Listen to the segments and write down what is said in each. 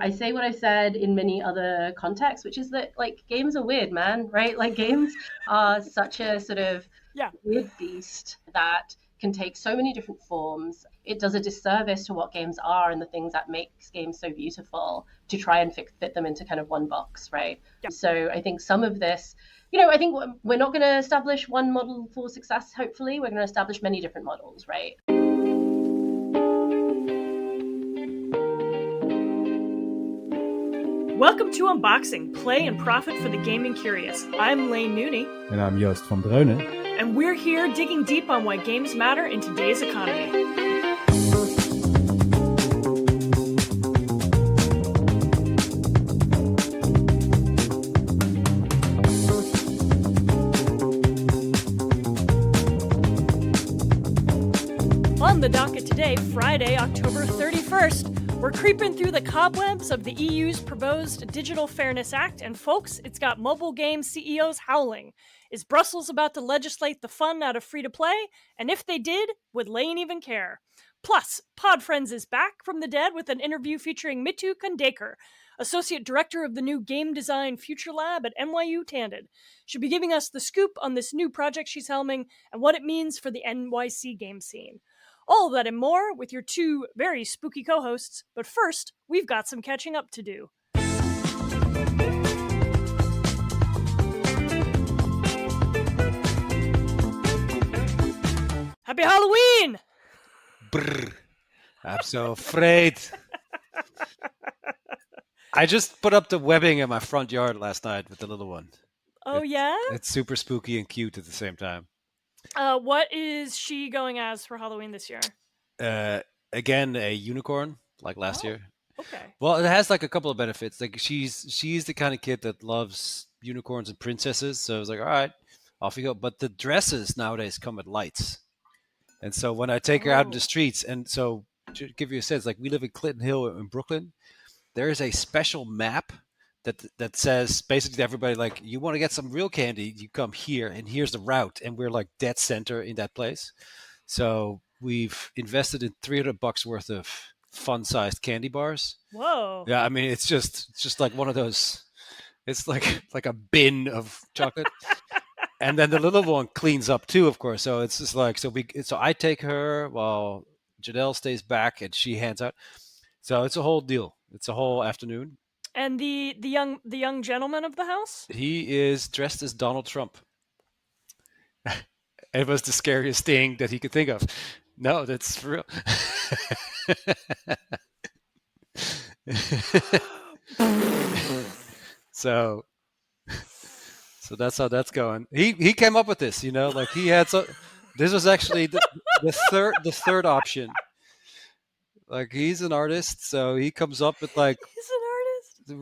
I say what I said in many other contexts, which is that like games are weird, man, right? Like games are such a sort of Yeah. weird beast that can take so many different forms. It does a disservice to what games are and the things that makes games so beautiful to try and fit them into kind of one box, right? Yeah. So I think some of this, I think we're not going to establish one model for success. Hopefully, we're going to establish many different models, right? Welcome to Unboxing, Play and Profit for the Gaming Curious. I'm Lane Nooney. And I'm Joost van Dreunen. And we're here digging deep on why games matter in today's economy. On the docket today, Friday, October 31st, we're creeping through the cobwebs of the EU's proposed Digital Fairness Act, and folks, it's got mobile game CEOs howling. Is Brussels about to legislate the fun out of free-to-play? And if they did, would Lane even care? Plus, Pod Friends is back from the dead with an interview featuring Mitu Khandaker, Associate Director of the new Game Design Future Lab at NYU Tandon. She'll be giving us the scoop on this new project she's helming and what it means for the NYC game scene. All of that and more with your two very spooky co-hosts. But first, we've got some catching up to do. Happy Halloween! Brr. I'm so afraid. I just put up the webbing in my front yard last night with the little one. Oh, yeah? It's super spooky and cute at the same time. What is she going as for Halloween this year? Again, a unicorn, like last year. Okay. Well, it has like a couple of benefits. Like she's the kind of kid that loves unicorns and princesses. So I was like, all right, off you go. But the dresses nowadays come with lights. And so when I take her out in the streets, and so to give you a sense, like we live in Clinton Hill in Brooklyn, there is a special map that says basically to everybody, like, you want to get some real candy, you come here, and here's the route, and we're like dead center in that place. So we've invested in $300 worth of fun-sized candy bars. Whoa! Yeah, I mean it's just like one of those. It's like a bin of chocolate. And then the little one cleans up too, of course. So it's just like so I take her while Janelle stays back and she hands out. So it's a whole deal. It's a whole afternoon. And the young gentleman of the house? He is dressed as Donald Trump. It was the scariest thing that he could think of. No, that's for real. So that's how that's going. He came up with this, like he had this was actually the third option. Like he's an artist, so he comes up with like, he's an artist.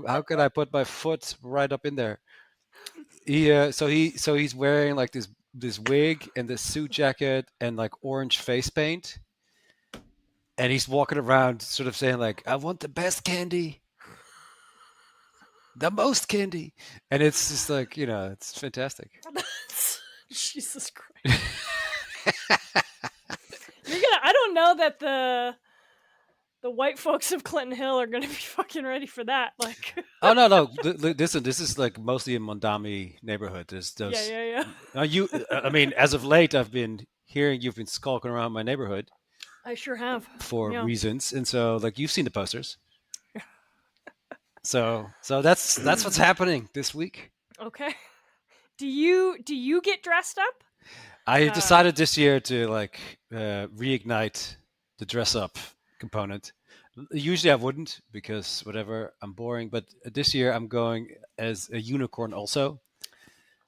How can I put my foot right up in there? So he's wearing like this wig and this suit jacket and like orange face paint, and he's walking around sort of saying like, I want the best candy, the most candy, and it's just like, it's fantastic. Jesus Christ. I don't know that the white folks of Clinton Hill are going to be fucking ready for that. Like, oh no, listen, this is like mostly a Mondami neighborhood. There's those. Yeah. I mean, as of late, I've been hearing you've been skulking around my neighborhood. I sure have, for reasons, and so like you've seen the posters. So that's what's happening this week. Okay. Do you get dressed up? I decided this year to like reignite the dress up component. Usually I wouldn't because whatever, I'm boring. But this year I'm going as a unicorn also.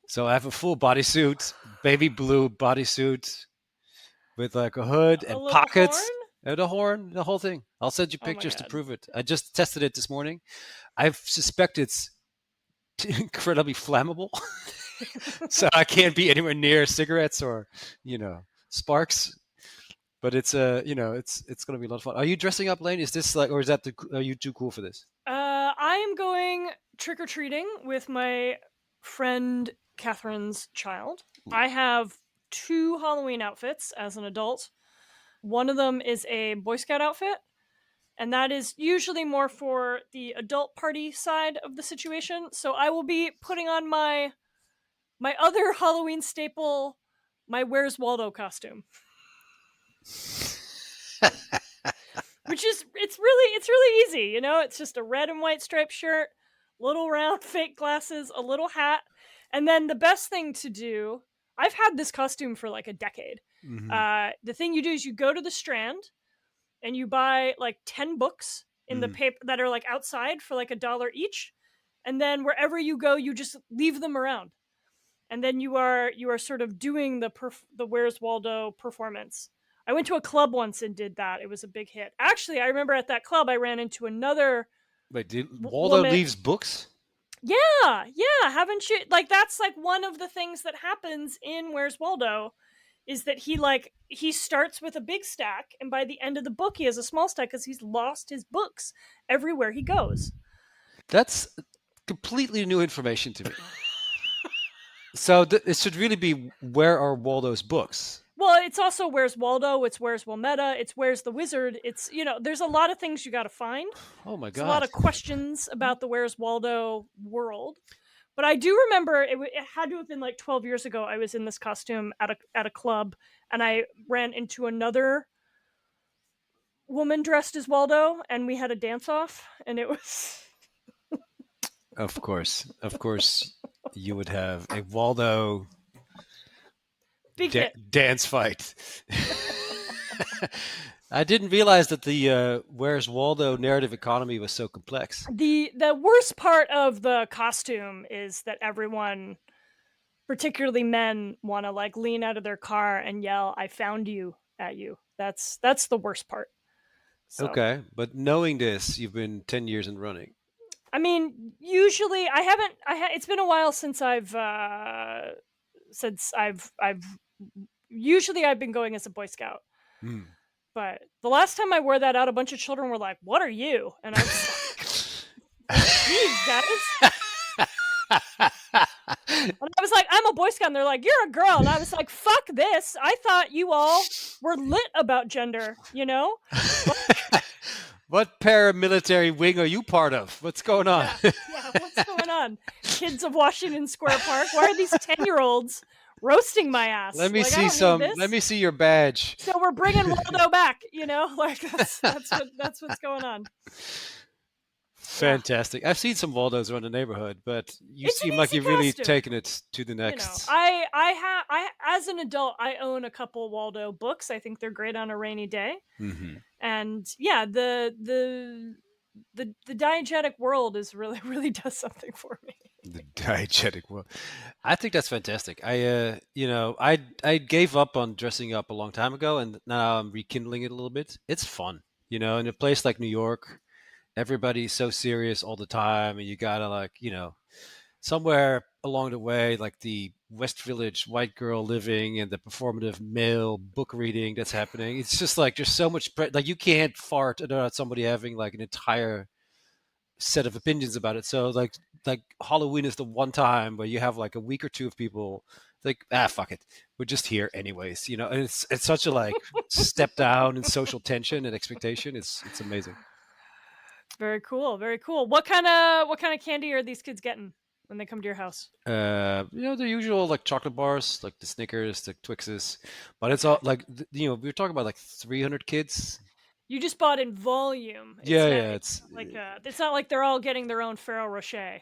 So I have a full bodysuit, baby blue bodysuit with like a hood and pockets. Horn? And a horn, the whole thing. I'll send you pictures to prove it. I just tested it this morning. I suspect it's incredibly flammable. So I can't be anywhere near cigarettes or, sparks. But it's it's going to be a lot of fun. Are you dressing up, Lane? Is this like, or is that are you too cool for this? I am going trick or treating with my friend Catherine's child. I have 2 Halloween outfits as an adult. One of them is a Boy Scout outfit, and that is usually more for the adult party side of the situation. So I will be putting on my other Halloween staple, my Where's Waldo costume. Which is it's really easy, you know? It's just a red and white striped shirt, little round fake glasses, a little hat, and then the best thing to do, I've had this costume for like a decade. Mm-hmm. The thing you do is you go to the Strand and you buy like 10 books in the Mm. paper that are like outside for like $1 each, and then wherever you go you just leave them around, and then you are sort of doing the Where's Waldo performance. I went to a club once and did that. It was a big hit. Actually, I remember at that club I ran into another Wait, did Waldo woman. leaves books? Yeah, yeah. Haven't you, like, that's like one of the things that happens in Where's Waldo is that he starts with a big stack, and by the end of the book he has a small stack because he's lost his books everywhere he goes. That's completely new information to me. So it should really be, where are Waldo's books? Well, it's also Where's Waldo, it's Where's Wilmetta, it's Where's the Wizard. It's, there's a lot of things you got to find. Oh my There's a lot god. of questions about the Where's Waldo world. But I do remember it had to have been like 12 years ago. I was in this costume at a club, and I ran into another woman dressed as Waldo, and we had a dance off, and it was Of course, you would have a Waldo big hit. dance fight. I didn't realize that the Where's Waldo narrative economy was so complex. The worst part of the costume is that everyone, particularly men, want to like lean out of their car and yell "I found you" at you. That's the worst part. So, Okay, but knowing this, you've been 10 years in running. I mean, usually I haven't. It's been a while since I've usually I've been going as a Boy Scout. Hmm. But the last time I wore that out, a bunch of children were like, "What are you?" And I was like, "Geez, guys." And I was like, "I'm a Boy Scout." And they're like, "You're a girl." And I was like, "Fuck this. I thought you all were lit about gender, you know?" What paramilitary wing are you part of? What's going on? Yeah, what's going on? Kids of Washington Square Park. Why are these 10-year-olds roasting my ass? Let me Like, see Let me see your badge. So we're bringing Waldo back, like that's what's going on. Fantastic. I've seen some Waldos around the neighborhood, but you It's an seem like easy you've really costume. taken it to the next. I as an adult, I own a couple Waldo books. I think they're great on a rainy day. Mm-hmm. And yeah, the diegetic world is really does something for me. The diegetic world. I think that's fantastic. I gave up on dressing up a long time ago, and now I'm rekindling it a little bit. It's fun, in a place like New York. Everybody's so serious all the time, and you gotta somewhere along the way, like the West Village white girl living and the performative male book reading that's happening. It's just like there's so much like you can't fart about somebody having like an entire set of opinions about it. So like Halloween is the one time where you have like a week or two of people like, fuck it, we're just here anyways. And it's such a like step down in social tension and expectation. It's amazing. Very cool, very cool. What kind of candy are these kids getting when they come to your house? The usual like chocolate bars, like the Snickers, the Twixes, but it's all like we were talking about like 300 kids. You just bought in volume. It's it's not like they're all getting their own Ferrero Rocher.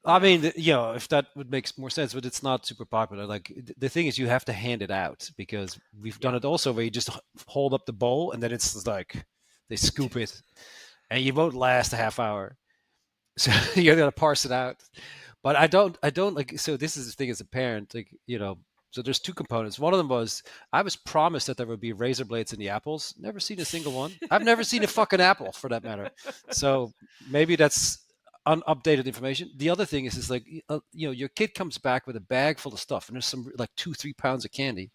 I mean, if that would make more sense, but it's not super popular. Like the thing is, you have to hand it out because we've done it also where you just hold up the bowl and then it's like they scoop it, and you won't last a half hour, so you gotta parse it out. But I don't like. So this is the thing as a parent, like So there's two components. One of them was I was promised that there would be razor blades in the apples. Never seen a single one. I've never seen a fucking apple for that matter. So maybe that's unupdated information. The other thing is like your kid comes back with a bag full of stuff, and there's some like 2-3 pounds of candy.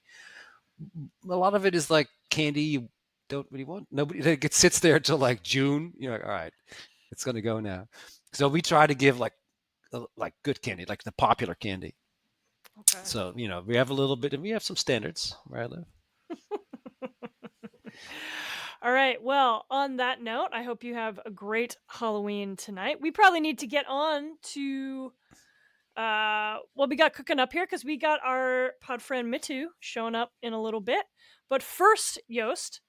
A lot of it is like candy you don't really want. Nobody it sits there until like June. You're like, all right, it's gonna go now. So we try to give like good candy, like the popular candy. Okay. So we have a little bit, and we have some standards where I live. All right. Well, on that note, I hope you have a great Halloween tonight. We probably need to get on to what we got cooking up here because we got our pod friend Mitu showing up in a little bit. But first, Yost,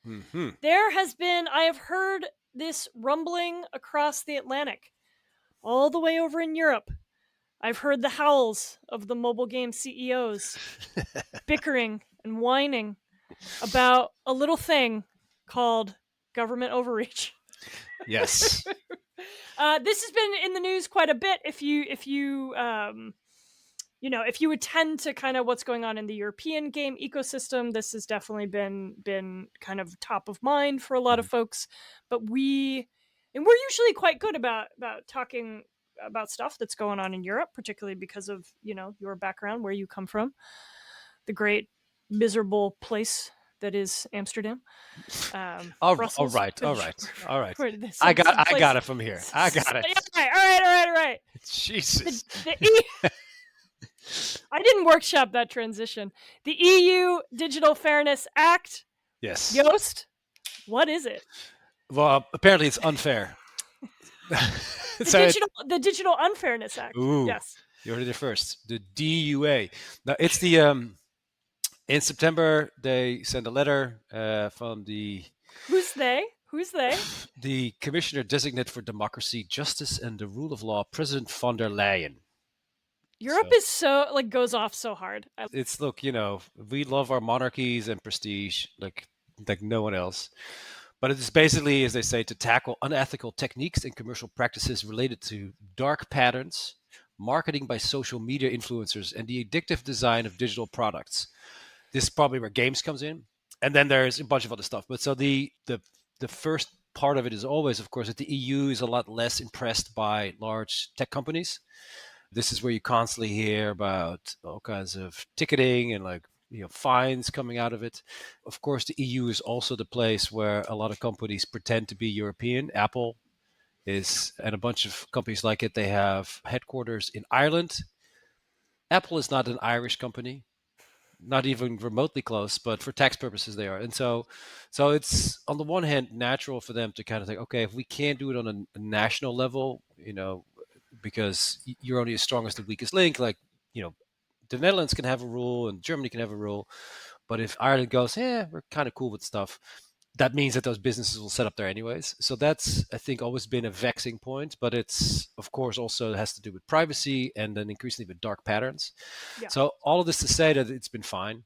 there has been, I have heard this rumbling across the Atlantic, all the way over in Europe. I've heard the howls of the mobile game CEOs bickering and whining about a little thing called government overreach. Yes. This has been in the news quite a bit. If you attend to kind of what's going on in the European game ecosystem, this has definitely been kind of top of mind for a lot of folks. But we're usually quite good about talking about stuff that's going on in Europe, particularly because of your background, where you come from, the great miserable place that is Amsterdam. Brussels. All right. I got it from here. I got it. All right. Jesus. I didn't workshop that transition. The EU Digital Fairness Act. Yes. Yost, what is it? Well, apparently it's unfair. The Digital Unfairness Act. Ooh, yes. You heard it first. The DUA. Now it's the in September they sent a letter from the Who's they? The Commissioner Designate for Democracy, Justice and the Rule of Law, President von der Leyen. Europe is so goes off so hard. It's we love our monarchies and prestige like no one else. But it is basically, as they say, to tackle unethical techniques and commercial practices related to dark patterns, marketing by social media influencers, and the addictive design of digital products. This is probably where games comes in. And then there's a bunch of other stuff. But so the first part of it is always, of course, that the EU is a lot less impressed by large tech companies. This is where you constantly hear about all kinds of ticketing and fines coming out of it. Of course, the EU is also the place where a lot of companies pretend to be European. Apple is, and a bunch of companies like it, they have headquarters in Ireland. Apple is not an Irish company, not even remotely close, but for tax purposes they are. And so it's on the one hand natural for them to kind of think, okay, if we can't do it on a national level, because you're only as strong as the weakest link, the Netherlands can have a rule and Germany can have a rule. But if Ireland goes, we're kind of cool with stuff, that means that those businesses will set up there anyways. So that's, I think, always been a vexing point. But it's, of course, also has to do with privacy and then increasingly with dark patterns. Yeah. So all of this to say that it's been fine.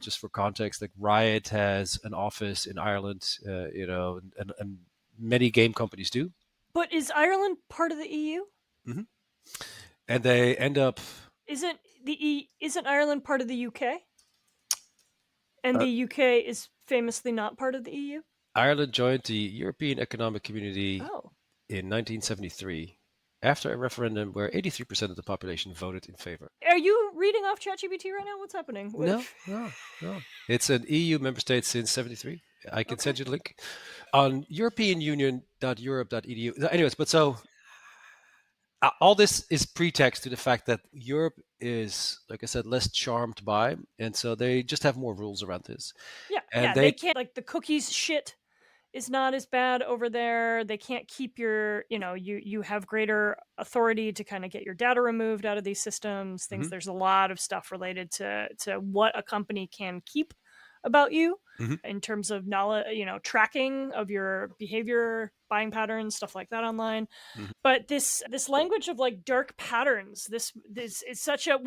Just for context, like Riot has an office in Ireland, and many game companies do. But is Ireland part of the EU? Mm-hmm. And they end up... Isn't Ireland part of the UK? And the UK is famously not part of the EU? Ireland joined the European Economic Community in 1973 after a referendum where 83% of the population voted in favor. Are you reading off ChatGPT right now? What's happening? No. It's an EU member state since 73. I can send you the link on europeanunion.europe.edu. Anyways, but so... all this is pretext to the fact that Europe is, like I said, less charmed by, and so they just have more rules around this. Yeah, they can't, the cookies shit is not as bad over there. They can't keep your, you have greater authority to kind of get your data removed out of these systems. Things. Mm-hmm. There's a lot of stuff related to what a company can keep about you in terms of knowledge, tracking of your behavior, buying patterns, stuff like that online. Mm-hmm. But this language of dark patterns, this is such a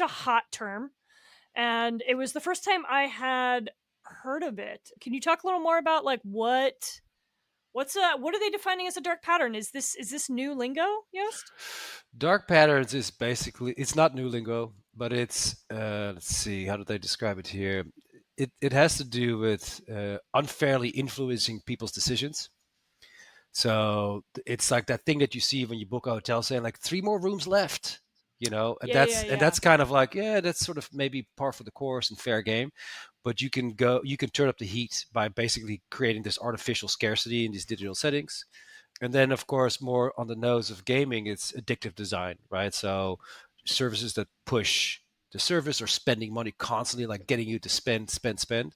hot term. And it was the first time I had heard of it. Can you talk a little more about what are they defining as a dark pattern? Is this new lingo, Yost? Dark patterns is basically, it's not new lingo, but it's let's see, how do they describe it here? It has to do with unfairly influencing people's decisions. So it's like that thing that you see when you book a hotel saying 3 more rooms left, and that's kind of that's sort of maybe par for the course and fair game. But you can turn up the heat by basically creating this artificial scarcity in these digital settings. And then, of course, more on the nose of gaming, it's addictive design, right? So services that push the service or spending money constantly, like getting you to spend, spend, spend.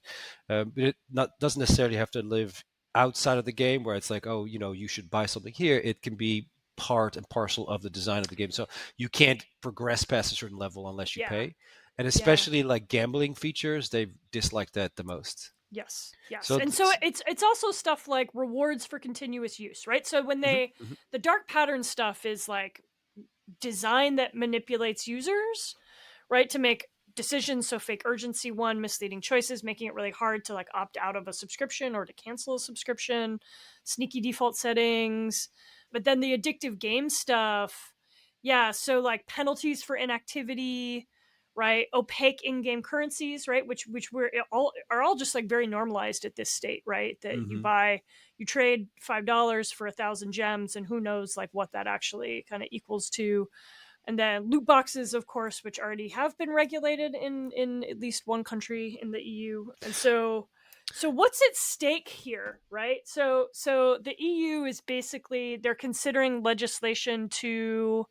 It not doesn't necessarily have to live outside of the game where it's like, oh, you should buy something here. It can be part and parcel of the design of the game. So you can't progress past a certain level unless you Yeah. pay. And Yeah. especially like gambling features, they dislike that the most. Yes. Yes. So And so it's also stuff like rewards for continuous use, right? So when mhm, they mhm. the dark pattern stuff is like design that manipulates users, right? To make decisions. So fake urgency one, misleading choices, making it really hard to like opt out of a subscription or to cancel a subscription, sneaky default settings. But then the addictive game stuff, yeah. So like penalties for inactivity, right? Opaque in-game currencies, right? Which we're all are all just like very normalized at this state, right? That you trade $5 for 1,000 gems, and who knows like what that actually kind of equals to. And then loot boxes, of course, which already have been regulated in at least one country in the EU. And so what's at stake here, right? So the EU is basically they're considering legislation to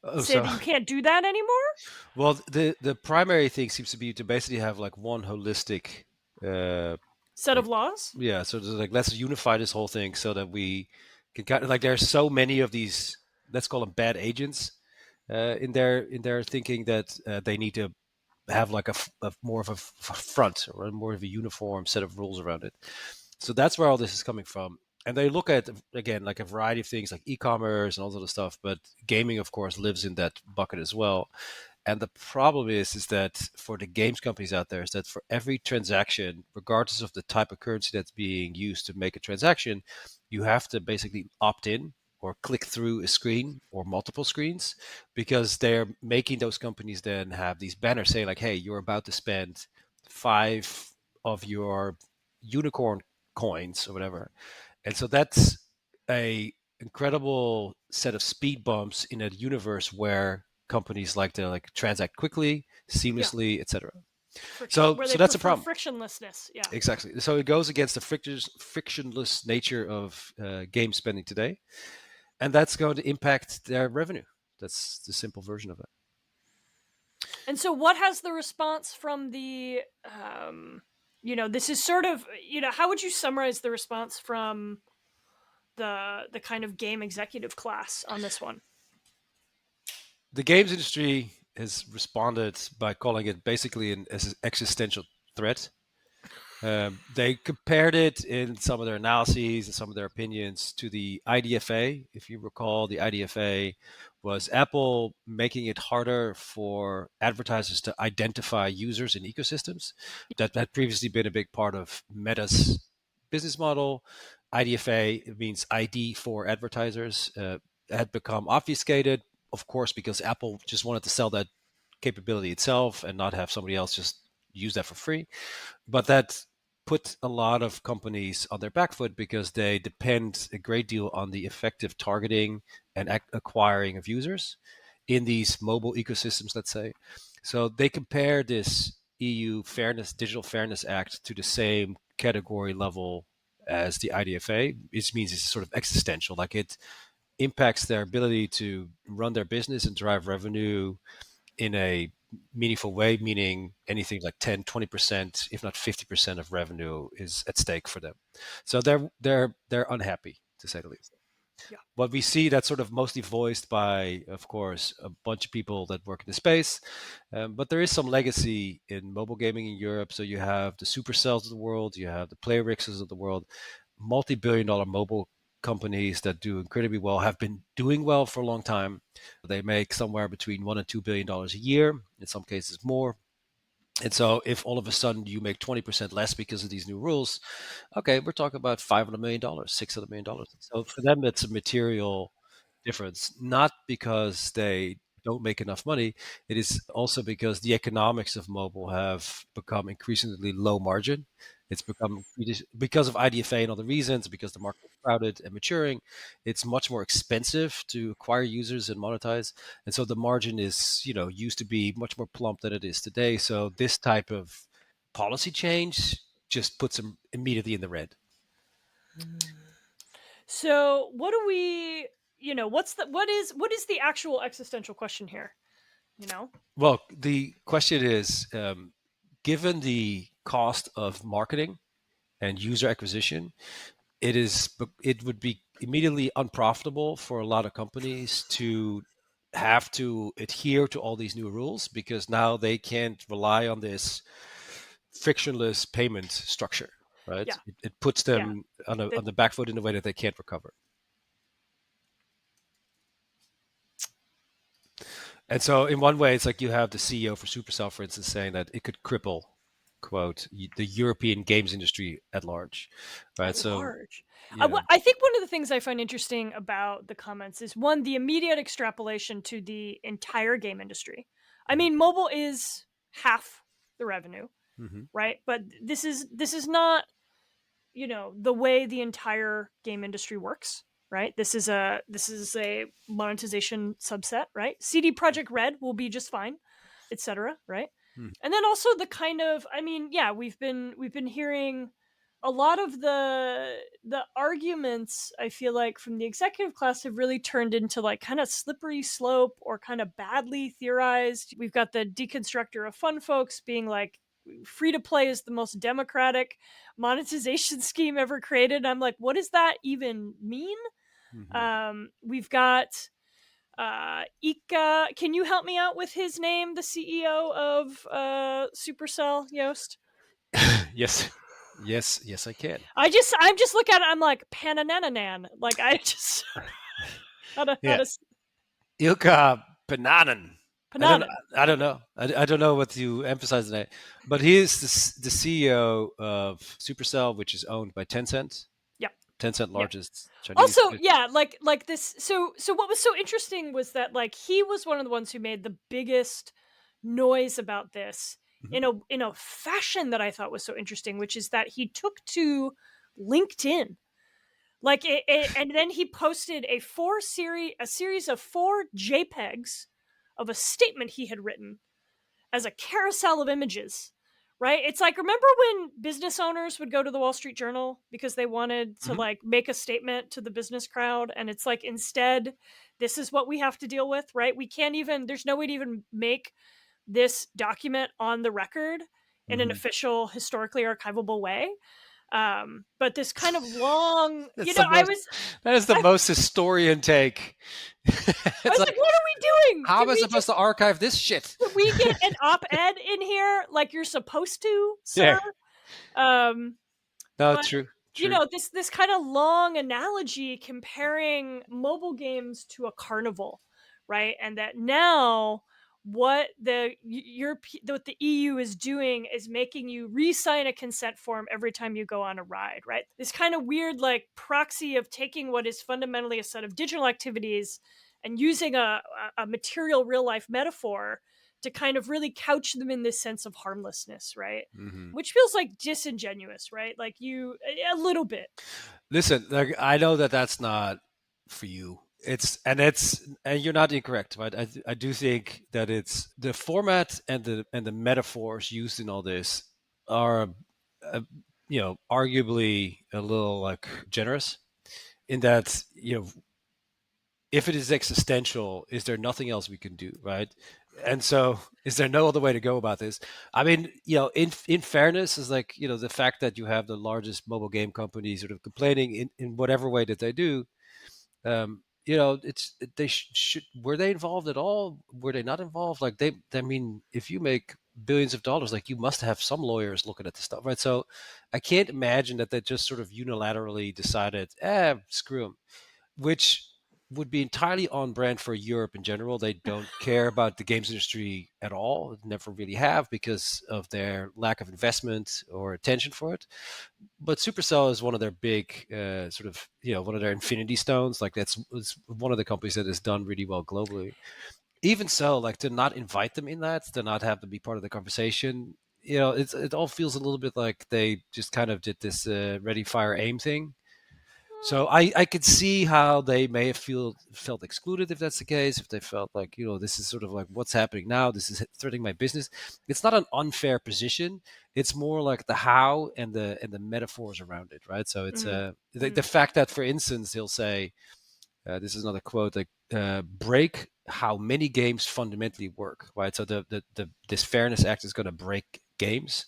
Oh, say so that you can't do that anymore. well, the primary thing seems to be to basically have like one holistic, uh, Set of like laws. yeah. So there's like let's unify this whole thing so that we can kind of like there's so many of these, let's call them bad agents, in their thinking that they need to have like a more of a front or more of a uniform set of rules around it. So that's where all this is coming from. And they look at again like a variety of things like e-commerce and all sort of stuff, but gaming, of course, lives in that bucket as well. And the problem is that for the games companies out there is that for every transaction, regardless of the type of currency that's being used to make a transaction, you have to basically opt in or click through a screen or multiple screens because they're making those companies then have these banners saying like, hey, you're about to spend 5 of your unicorn coins or whatever. And so that's a incredible set of speed bumps in a universe where companies like to like transact quickly, Yeah, seamlessly, etc. friction So where they so that's a prefer problem. frictionlessness. Yeah. Exactly. So it goes against the frictionless nature of game spending today, and that's going to impact their revenue. That's the simple version of it. And so, what has the response from the, this is sort of, how would you summarize the response from the kind of game executive class on this one? The games industry has responded by calling it basically an existential threat. They compared it in some of their analyses and some of their opinions to the IDFA. If you recall, the IDFA was Apple making it harder for advertisers to identify users in ecosystems. That had previously been a big part of Meta's business model. IDFA means ID for advertisers. Had become obfuscated, of course, because Apple just wanted to sell that capability itself and not have somebody else just use that for free. But that put a lot of companies on their back foot because they depend a great deal on the effective targeting and acquiring of users in these mobile ecosystems, let's say. So they compare this EU Fairness Digital Fairness Act to the same category level as the IDFA, which means it's sort of existential. Like it impacts their ability to run their business and drive revenue in a meaningful way, meaning anything like 10, 20%, if not 50% of revenue is at stake for them. So they're unhappy, to say the least. Yeah. What we see that's sort of mostly voiced by, of course, a bunch of people that work in the space, but there is some legacy in mobile gaming in Europe. So you have the Supercells of the world, you have the Playrixes of the world, multi-billion-dollar mobile companies that do incredibly well, have been doing well for a long time. They make somewhere between $1 and $2 billion a year, in some cases more. And so, if all of a sudden you make 20% less because of these new rules, okay, we're talking about $500 million, $600 million. So for them, it's a material difference, not because they don't make enough money. It is also because the economics of mobile have become increasingly low margin. It's become because of IDFA and other reasons, because the market is crowded and maturing. It's much more expensive to acquire users and monetize, and so the margin is, used to be much more plump than it is today. So this type of policy change just puts them immediately in the red. So, what do we, what is the actual existential question here? Well, the question is, given the cost of marketing and user acquisition, it would be immediately unprofitable for a lot of companies to have to adhere to all these new rules, because now they can't rely on this frictionless payment structure, right? Yeah. It puts Yeah. them on the back foot in a way that they can't recover. And so in one way, it's like you have the CEO for Supercell, for instance, saying that it could cripple, quote, the European games industry at large, right? At So, large. yeah. I think one of the things I find interesting about the comments is, one, the immediate extrapolation to the entire game industry. I mean, mobile is half the revenue, Mm-hmm. right? But this is not, the way the entire game industry works, right? This is a monetization subset, right? CD Projekt Red will be just fine, etc., right? Mm-hmm. And then also the kind of, I mean, yeah, we've been hearing a lot of the arguments, I feel like, from the executive class have really turned into like kind of slippery slope or kind of badly theorized. We've got the deconstructor of fun folks being like, free to play is the most democratic monetization scheme ever created. I'm like, what does that even mean? Mm-hmm. We've got Ika. Can you help me out with his name? The CEO of Supercell, Yost. Yes, I can. I'm just looking at it. I'm like, Pananananan. Like, I just how Yeah, to Ilka Pananen. Pananan. I don't know. I don't know what to emphasize today, but he is the CEO of Supercell, which is owned by Tencent. Yep. Tencent, Yep. largest Chinese. Also, yeah, like this. So what was so interesting was that, like, he was one of the ones who made the biggest noise about this Mhm. in a fashion that I thought was so interesting, which is that he took to LinkedIn, like, and then he posted a series of 4 JPEGs of a statement he had written as a carousel of images, right? It's like, remember when business owners would go to the Wall Street Journal because they wanted to Mhm. like make a statement to the business crowd, and it's like, instead, this is what we have to deal with, right? We can't even, there's no way to even make this document on the record in an Mhm. official, historically archivable way. But this kind of long, That's the most. That is the I most historian take. It's was like, like, what are we doing? how am I supposed to archive this shit? Can we get an op-ed in here like you're supposed to, Yeah. sir? Um, No, but true. this kind of long analogy comparing mobile games to a carnival, right? And that now what what the EU is doing is making you re-sign a consent form every time you go on a ride, right? This kind of weird like proxy of taking what is fundamentally a set of digital activities and using a material real life metaphor to kind of really couch them in this sense of harmlessness, right? Hmm. Which feels like disingenuous, right? Like, you a little bit. Listen, like, I know that that's not for you. And you're not incorrect, right? I do think that it's the format and the metaphors used in all this are, uh, arguably a little like generous, in that, if it is existential, is there nothing else we can do, right? And so, is there no other way to go about this? I mean, in fairness, is like, the fact that you have the largest mobile game company sort of complaining in whatever way that they do. It's they should were they involved at all? Were they not involved? Like, I mean, if you make billions of dollars, like, you must have some lawyers looking at this stuff, right? So, I can't imagine that they just sort of unilaterally decided, screw them, which would be entirely on brand for Europe in general. They don't care about the games industry at all. Never really have, because of their lack of investment or attention for it. But Supercell is one of their big, sort of, one of their infinity stones. Like, it's one of the companies that has done really well globally. Even so, like, to not invite them in that, to not have them be part of the conversation, it all feels a little bit like they just kind of did this ready, fire, aim thing. So I could see how they may have felt excluded, if that's the case. If they felt like, this is sort of like, what's happening now, this is threatening my business. It's not an unfair position. It's more like the how and the metaphors around it, right? So it's Mm-hmm. the fact that, for instance, he'll say, this is another quote, like, break how many games fundamentally work, right? So this Fairness Act is going to break games.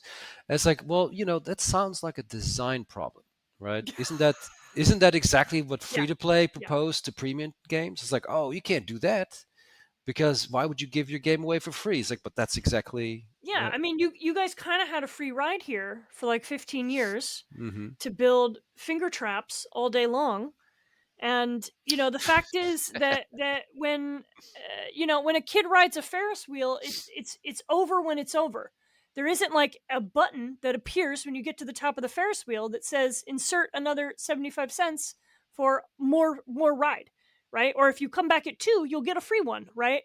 And it's like, well, that sounds like a design problem, right? Isn't that exactly what Yeah, free to play yeah, proposed to premium games? It's like, oh, you can't do that because why would you give your game away for free? It's like, but that's exactly. yeah. I mean, you guys kind of had a free ride here for like 15 years Mm-hmm. to build finger traps all day long. And the fact is that when when a kid rides a Ferris wheel, it's over when it's over. There isn't like a button that appears when you get to the top of the Ferris wheel that says insert another 75 cents for more ride, right? Or if you come back at 2, you'll get a free one, right?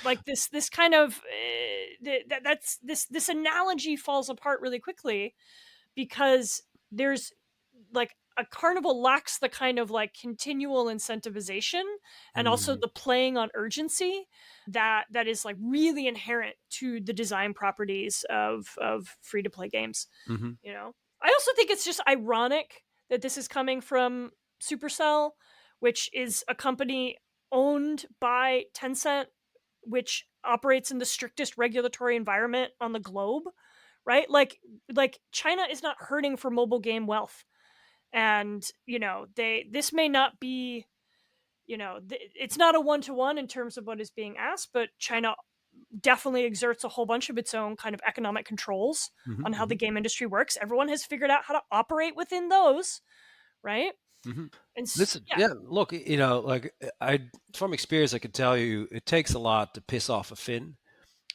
Like this kind of that's this analogy falls apart really quickly because there's like a carnival lacks the kind of like continual incentivization and also Mm-hmm. the playing on urgency that is like really inherent to the design properties of free to play games. Mm-hmm. I also think it's just ironic that this is coming from Supercell, which is a company owned by Tencent, which operates in the strictest regulatory environment on the globe, right? Like China is not hurting for mobile game wealth. And this may not be, it's not a one-to-one in terms of what is being asked, but China definitely exerts a whole bunch of its own kind of economic controls on how Mm-hmm. the game industry works. Everyone has figured out how to operate within those, right? Mm-hmm. And Listen, yeah. yeah, look, like I from experience, I can tell you, it takes a lot to piss off a Finn,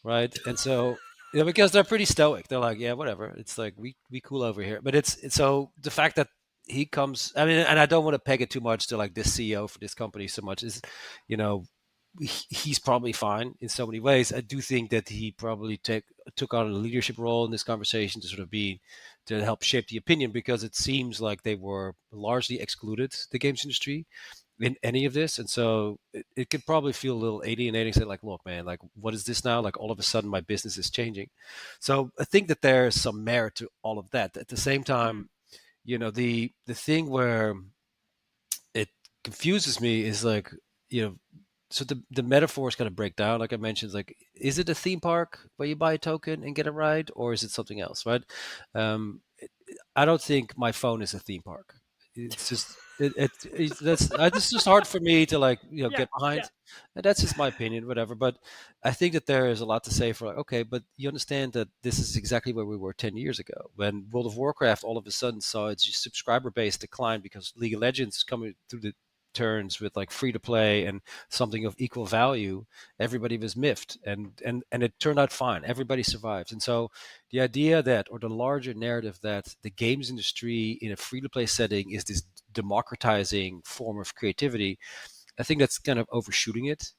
right? And so, because they're pretty stoic, they're like, yeah, whatever. It's like we cool over here. But it's so the fact that he comes, I mean, and I don't want to peg it too much to like this CEO for this company so much is, you know, he's probably fine in so many ways. I do think that he probably took on a leadership role in this conversation to sort of be to help shape the opinion because it seems like they were largely excluded the games industry in any of this, and so it could probably feel a little alienating. Say like, look, man, like what is this now? Like all of a sudden my business is changing. So I think that there's some merit to all of that. At the same Mm, time, the thing where it confuses me is like you know so the metaphors kind of break down like I mentioned, like is it a theme park where you buy a token and get a ride, or is it something else, right? um, I don't think my phone is a theme park. It's just it's just hard for me to like yeah, get yeah. behind, and that's just my opinion, whatever. But I think that there is a lot to say for like, okay, but you understand that this is exactly where we were 10 years ago when World of Warcraft all of a sudden saw its subscriber base decline because League of Legends coming through the turns with like free to play and something of equal value. Everybody was miffed, and it turned out fine. Everybody survived, and so the idea that, or the larger narrative that the games industry in a free to play setting is this democratizing form of creativity, I think that's kind of overshooting it.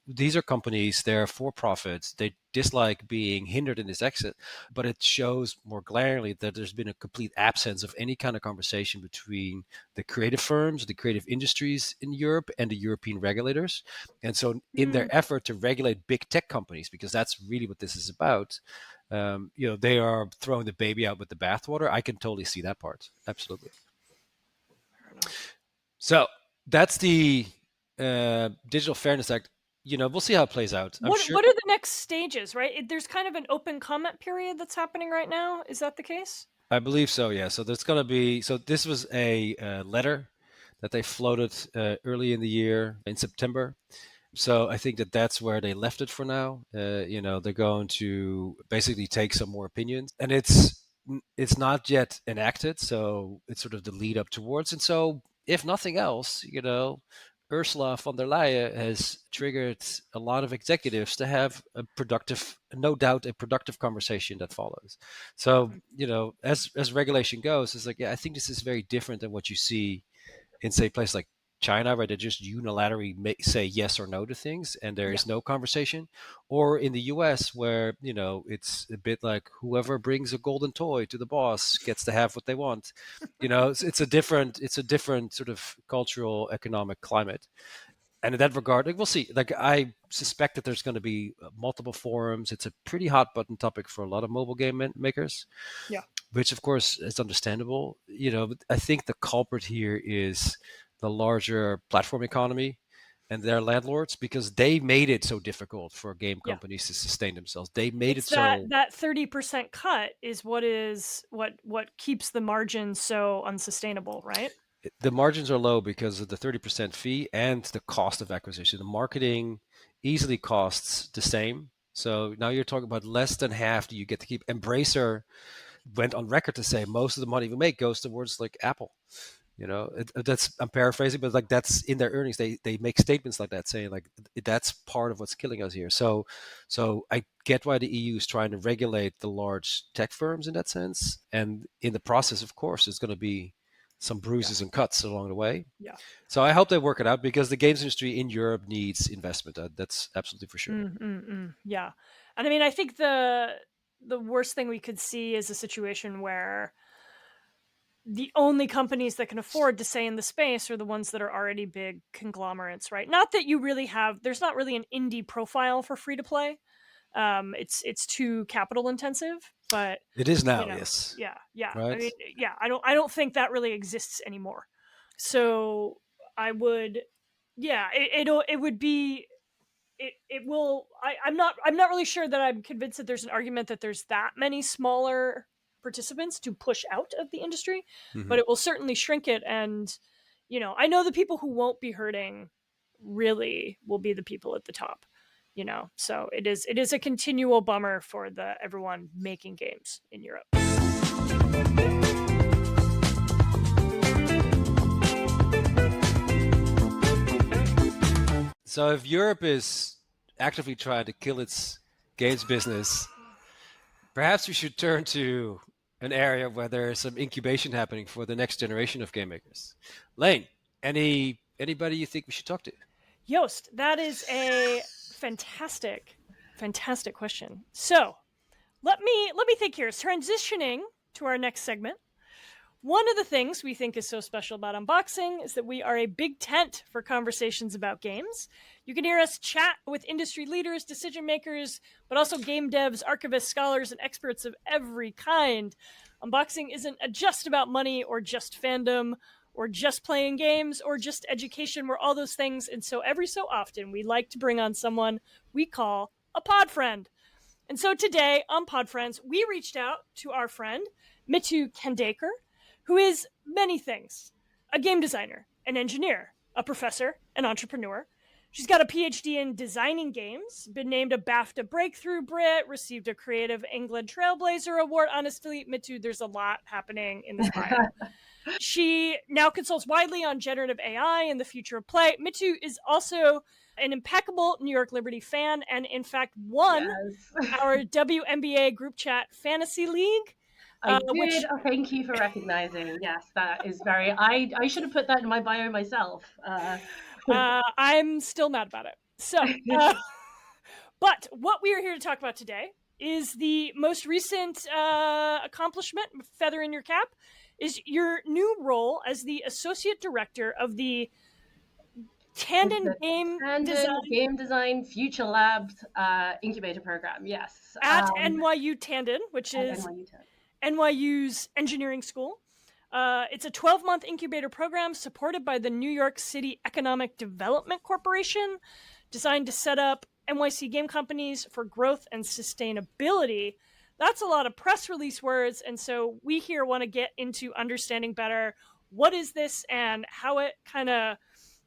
These are companies, they're for profit. They dislike being hindered in this exit, but it shows more glaringly that there's been a complete absence of any kind of conversation between the creative firms, the creative industries in Europe, and the European regulators. And so, in Mm. their effort to regulate big tech companies, because that's really what this is about, they are throwing the baby out with the bathwater. I can totally see that part. Absolutely. Fair enough. So that's the Digital Fairness Act. We'll see how it plays out. I'm sure. What are the next stages, right? There's kind of an open comment period that's happening right now. Is that the case? I believe so. Yeah. So there's going to be. So this was a letter that they floated early in the year in September. So I think that that's where they left it for now. They're going to basically take some more opinions, and it's not yet enacted. So it's sort of the lead up towards. And so, if nothing else, Ursula von der Leyen has triggered a lot of executives to have a productive, no doubt, a productive conversation that follows. So, as regulation goes, it's like, yeah, I think this is very different than what you see in, say, places like China, where they just unilaterally say yes or no to things, and there Yeah. is no conversation, or in the U.S., where it's a bit like whoever brings a golden toy to the boss gets to have what they want. It's a different sort of cultural economic climate, and in that regard, like, we'll see. Like, I suspect that there's going to be multiple forums. It's a pretty hot button topic for a lot of mobile game makers, Yeah. which of course is understandable. But I think the culprit here is the larger platform economy. and their landlords, because they made it so difficult for game Yeah. companies to sustain themselves. They made it It's that so that 30% cut is what keeps the margin so unsustainable, right? the margins are low because of the 30% fee and the cost of acquisition. The marketing easily costs the same. So now you're talking about less than half that you get to keep. Embracer went on record to say most of the money we make goes towards like Apple. That's, I'm paraphrasing, but like that's in their earnings. They make statements like that saying like that's part of what's killing us here. So I get why the EU is trying to regulate the large tech firms in that sense, and in the process, of course, there's going to be some Yeah. bruises and cuts along the way. Yeah. So I hope they work it out because the games industry in Europe needs investment. That's absolutely for sure. Yeah. And I mean, I think the worst thing we could see is a situation where the only companies that can afford to stay in the space are the ones that are already big conglomerates, right? Not that you really have, there's not really an indie profile for free to play. It's too capital intensive, but It is you now, know, yes, yeah. I right. mean, yeah, I don't think that really exists anymore. So I would, yeah, it would be, it will. I'm not really sure that I'm convinced that there's an argument that there's that many smaller participants to push out of the industry, Hmm. but it will certainly shrink it. And I know the people who won't be hurting really will be the people at the top. So it is a continual bummer for the everyone making games in Europe. So if Europe is actively trying to kill its games business, perhaps we should turn to an area where there is some incubation happening for the next generation of game makers. Lane, anybody you think we should talk to? Yost, that is a fantastic, fantastic question. So let me think here. Transitioning to our next segment. One of the things we think is so special about unboxing is that we are a big tent for conversations about games. You can hear us chat with industry leaders, decision makers, but also game devs, archivists, scholars, and experts of every kind. Unboxing isn't just about money or just fandom or just playing games or just education. We're all those things. And so every so often, we like to bring on someone we call a pod friend. And so today on Pod Friends, we reached out to our friend, Mitu Khandaker, who is many things: a game designer, an engineer, a professor, an entrepreneur. She's got a PhD in designing games, been named a BAFTA Breakthrough Brit, received a Creative England Trailblazer Award. Honestly, Mitu, there's a lot happening in this bio. She now consults widely on generative AI and the future of play. Mitu is also an impeccable New York Liberty fan and, in fact, won our WNBA group chat fantasy league. I did. Oh, thank you for recognizing. Yes, that is very. I should have put that in my bio myself. I'm still mad about it. So, but what we are here to talk about today is the most recent accomplishment, feather in your cap, is your new role as the associate director of the Tandon Game Design Future Labs incubator program. Yes, at NYU Tandon, which is NYU Tandon. NYU's engineering school. It's a 12-month incubator program supported by the New York City Economic Development Corporation, designed to set up NYC game companies for growth and sustainability. That's a lot of press release words, and so we here want to get into understanding better what is this and how it kind of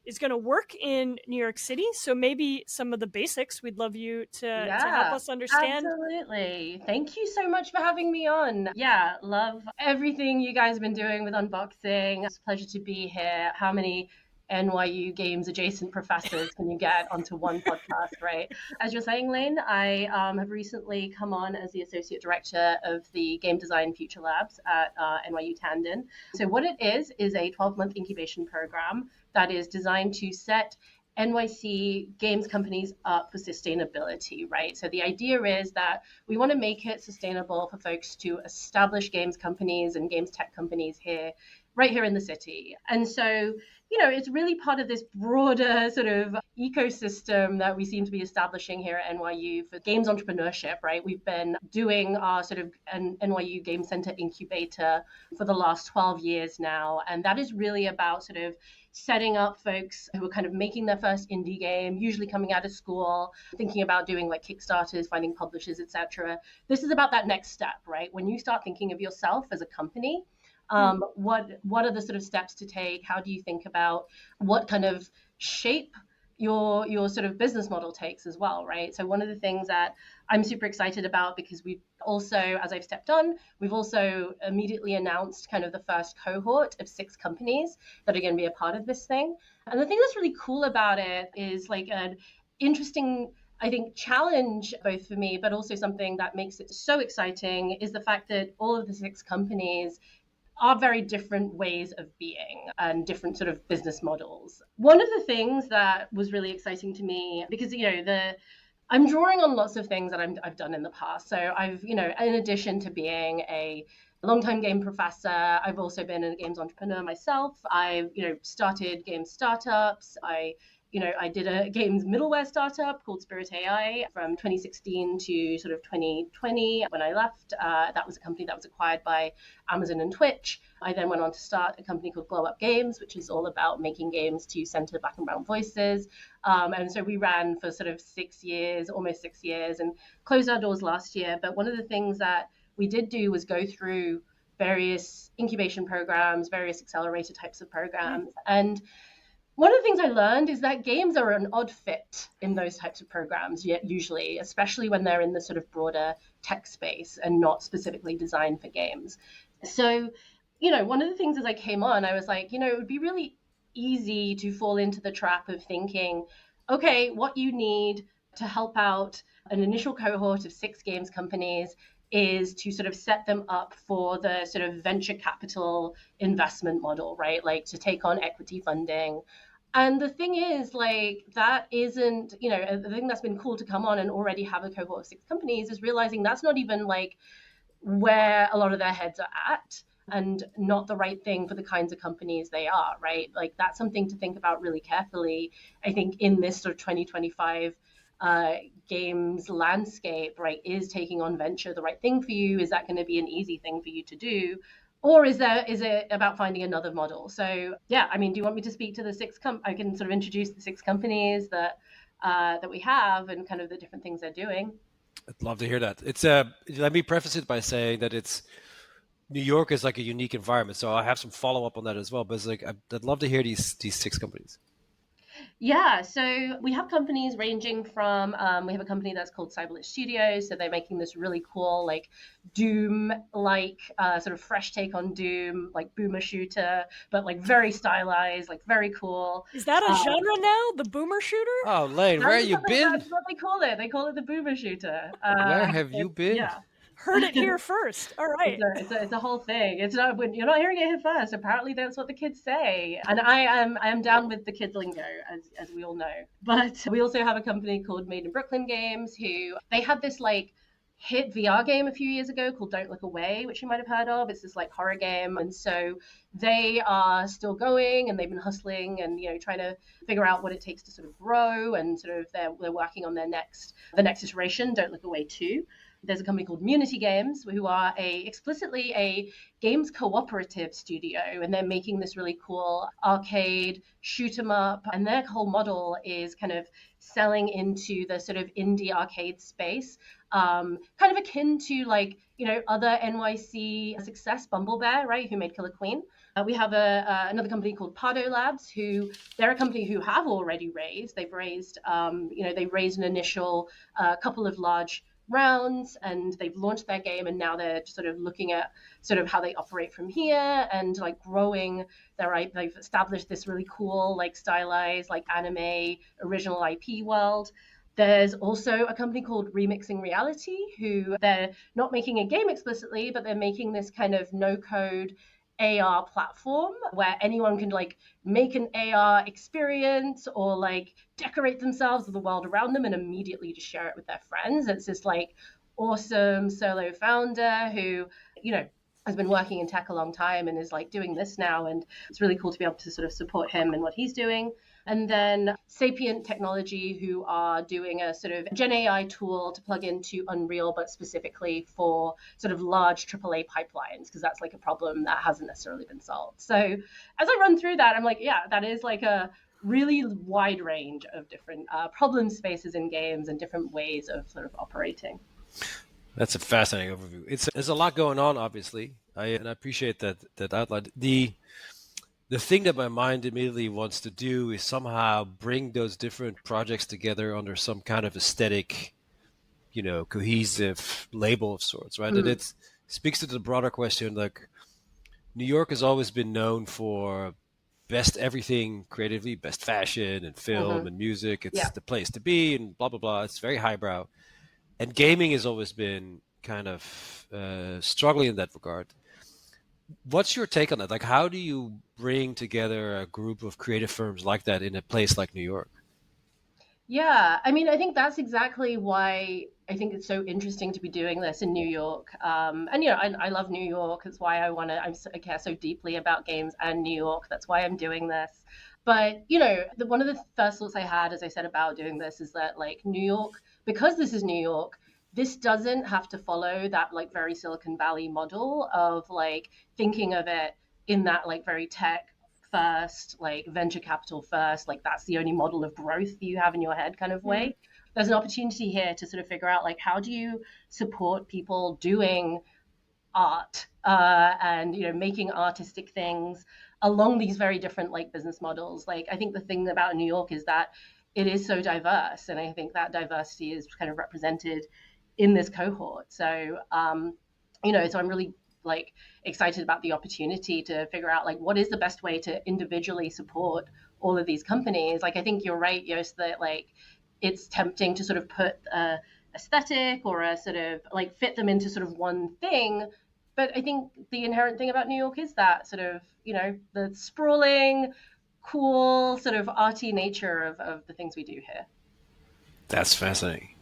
is going to work in New York City. So maybe some of the basics we'd love you to help us understand. Absolutely. Thank you so much for having me on. Yeah, love everything you guys have been doing with unboxing. It's a pleasure to be here. How many NYU games adjacent professors can you get onto one podcast, right? As you're saying, Lane, I have recently come on as the associate director of the Game Design Future Labs at NYU Tandon. So what it is a 12-month incubation program that is designed to set NYC games companies up for sustainability, right? So the idea is that we want to make it sustainable for folks to establish games companies and games tech companies here right here in the city. And so, it's really part of this broader sort of ecosystem that we seem to be establishing here at NYU for games entrepreneurship, right? We've been doing our sort of an NYU Game Center incubator for the last 12 years now. And that is really about sort of setting up folks who are kind of making their first indie game, usually coming out of school, thinking about doing like Kickstarters, finding publishers, etc. This is about that next step, right? When you start thinking of yourself as a company, what are the sort of steps to take? How do you think about what kind of shape your sort of business model takes as well, right? So one of the things that I'm super excited about, because we've also, as I've stepped on, we've also immediately announced kind of the first cohort of 6 companies that are going to be a part of this thing. And the thing that's really cool about it is like an interesting, I think, challenge both for me, but also something that makes it so exciting is the fact that all of the 6 companies are very different ways of being and different sort of business models. One of the things that was really exciting to me, because I'm drawing on lots of things that I've done in the past. So I've, in addition to being a longtime game professor, I've also been a games entrepreneur myself. I've, started game startups. I did a games middleware startup called Spirit AI from 2016 to sort of 2020 when I left. That was a company that was acquired by Amazon and Twitch. I then went on to start a company called Glow Up Games, which is all about making games to center Black and brown voices. And so we ran for sort of 6 years, almost 6 years, and closed our doors last year. But one of the things that we did do was go through various incubation programs, various accelerator types of programs. And one of the things I learned is that games are an odd fit in those types of programs, usually, especially when they're in the sort of broader tech space and not specifically designed for games. So, one of the things as I came on, I was like, it would be really easy to fall into the trap of thinking, okay, what you need to help out an initial cohort of 6 games companies is to sort of set them up for the sort of venture capital investment model, right? Like to take on equity funding. And the thing is, like, that isn't, the thing that's been cool to come on and already have a cohort of 6 companies is realizing that's not even like where a lot of their heads are at and not the right thing for the kinds of companies they are, right? Like, that's something to think about really carefully, I think, in this sort of 2025 games landscape, right? Is taking on venture the right thing for you? Is that going to be an easy thing for you to do? Or is it about finding another model? So yeah, I mean, do you want me to speak to the 6 I can sort of introduce the 6 companies that we have and kind of the different things they're doing. I'd love to hear that. It's let me preface it by saying that it's New York is like a unique environment, so I have some follow up on that as well. But it's like I'd love to hear these 6 companies. Yeah, so we have companies ranging from, we have a company that's called Cyberlit Studios. So they're making this really cool, like Doom-like sort of fresh take on Doom, like boomer shooter, but like very stylized, like very cool. Is that a genre now? The boomer shooter? Oh, Lane, where have you been? That's what they call it. They call it the boomer shooter. Where have you been? Yeah. Heard it here first. All right. It's a whole thing. It's not, you're not hearing it here first. Apparently, that's what the kids say, and I am down with the kids lingo, as we all know. But we also have a company called Made in Brooklyn Games, who they had this like hit VR game a few years ago called Don't Look Away, which you might have heard of. It's this like horror game, and so they are still going, and they've been hustling and trying to figure out what it takes to sort of grow, and sort of they're working on the next iteration, Don't Look Away 2. There's a company called Munity Games, who are explicitly a games cooperative studio, and they're making this really cool arcade shoot 'em up. And their whole model is kind of selling into the sort of indie arcade space, kind of akin to like other NYC success, Bumble Bear, right, who made Killer Queen. We have another company called Pardo Labs, who they're a company who have already raised. They've raised, they've raised an initial couple of large rounds, and they've launched their game, and now they're sort of looking at sort of how they operate from here and like growing they've established this really cool like stylized like anime original IP world. There's also a company called Remixing Reality, who they're not making a game explicitly, but they're making this kind of no code AR platform where anyone can like make an AR experience or like decorate themselves with the world around them and immediately just share it with their friends. It's this like awesome solo founder who, has been working in tech a long time and is like doing this now. And it's really cool to be able to sort of support him and what he's doing. And then Sapient Technology, who are doing a sort of Gen AI tool to plug into Unreal, but specifically for sort of large AAA pipelines, because that's like a problem that hasn't necessarily been solved. So as I run through that, I'm like, yeah, that is like a really wide range of different problem spaces in games and different ways of sort of operating. That's a fascinating overview. There's a lot going on, obviously, and I appreciate that outline. The thing that my mind immediately wants to do is somehow bring those different projects together under some kind of aesthetic, cohesive label of sorts, right? And it speaks to the broader question, like New York has always been known for best everything creatively, best fashion and film and music. It's the place to be and blah, blah, blah. It's very highbrow. And gaming has always been kind of struggling in that regard. What's your take on that? Like, how do you bring together a group of creative firms like that in a place like New York? Yeah, I mean, I think that's exactly why I think it's so interesting to be doing this in New York. And I love New York. That's why I care so deeply about games and New York. That's why I'm doing this. But one of the first thoughts I had, as I said, about doing this is that like New York, because this is New York, this doesn't have to follow that like very Silicon Valley model of like thinking of it in that like very tech first, like venture capital first, like that's the only model of growth you have in your head kind of way. There's an opportunity here to sort of figure out like how do you support people doing art and making artistic things along these very different like business models. Like I think the thing about New York is that it is so diverse, and I think that diversity is kind of represented in this cohort. So so I'm really like excited about the opportunity to figure out like what is the best way to individually support all of these companies. Like I think you're right, Yost, that like it's tempting to sort of put a aesthetic or a sort of like fit them into sort of one thing. But I think the inherent thing about New York is that sort of, the sprawling, cool, sort of arty nature of the things we do here. That's fascinating.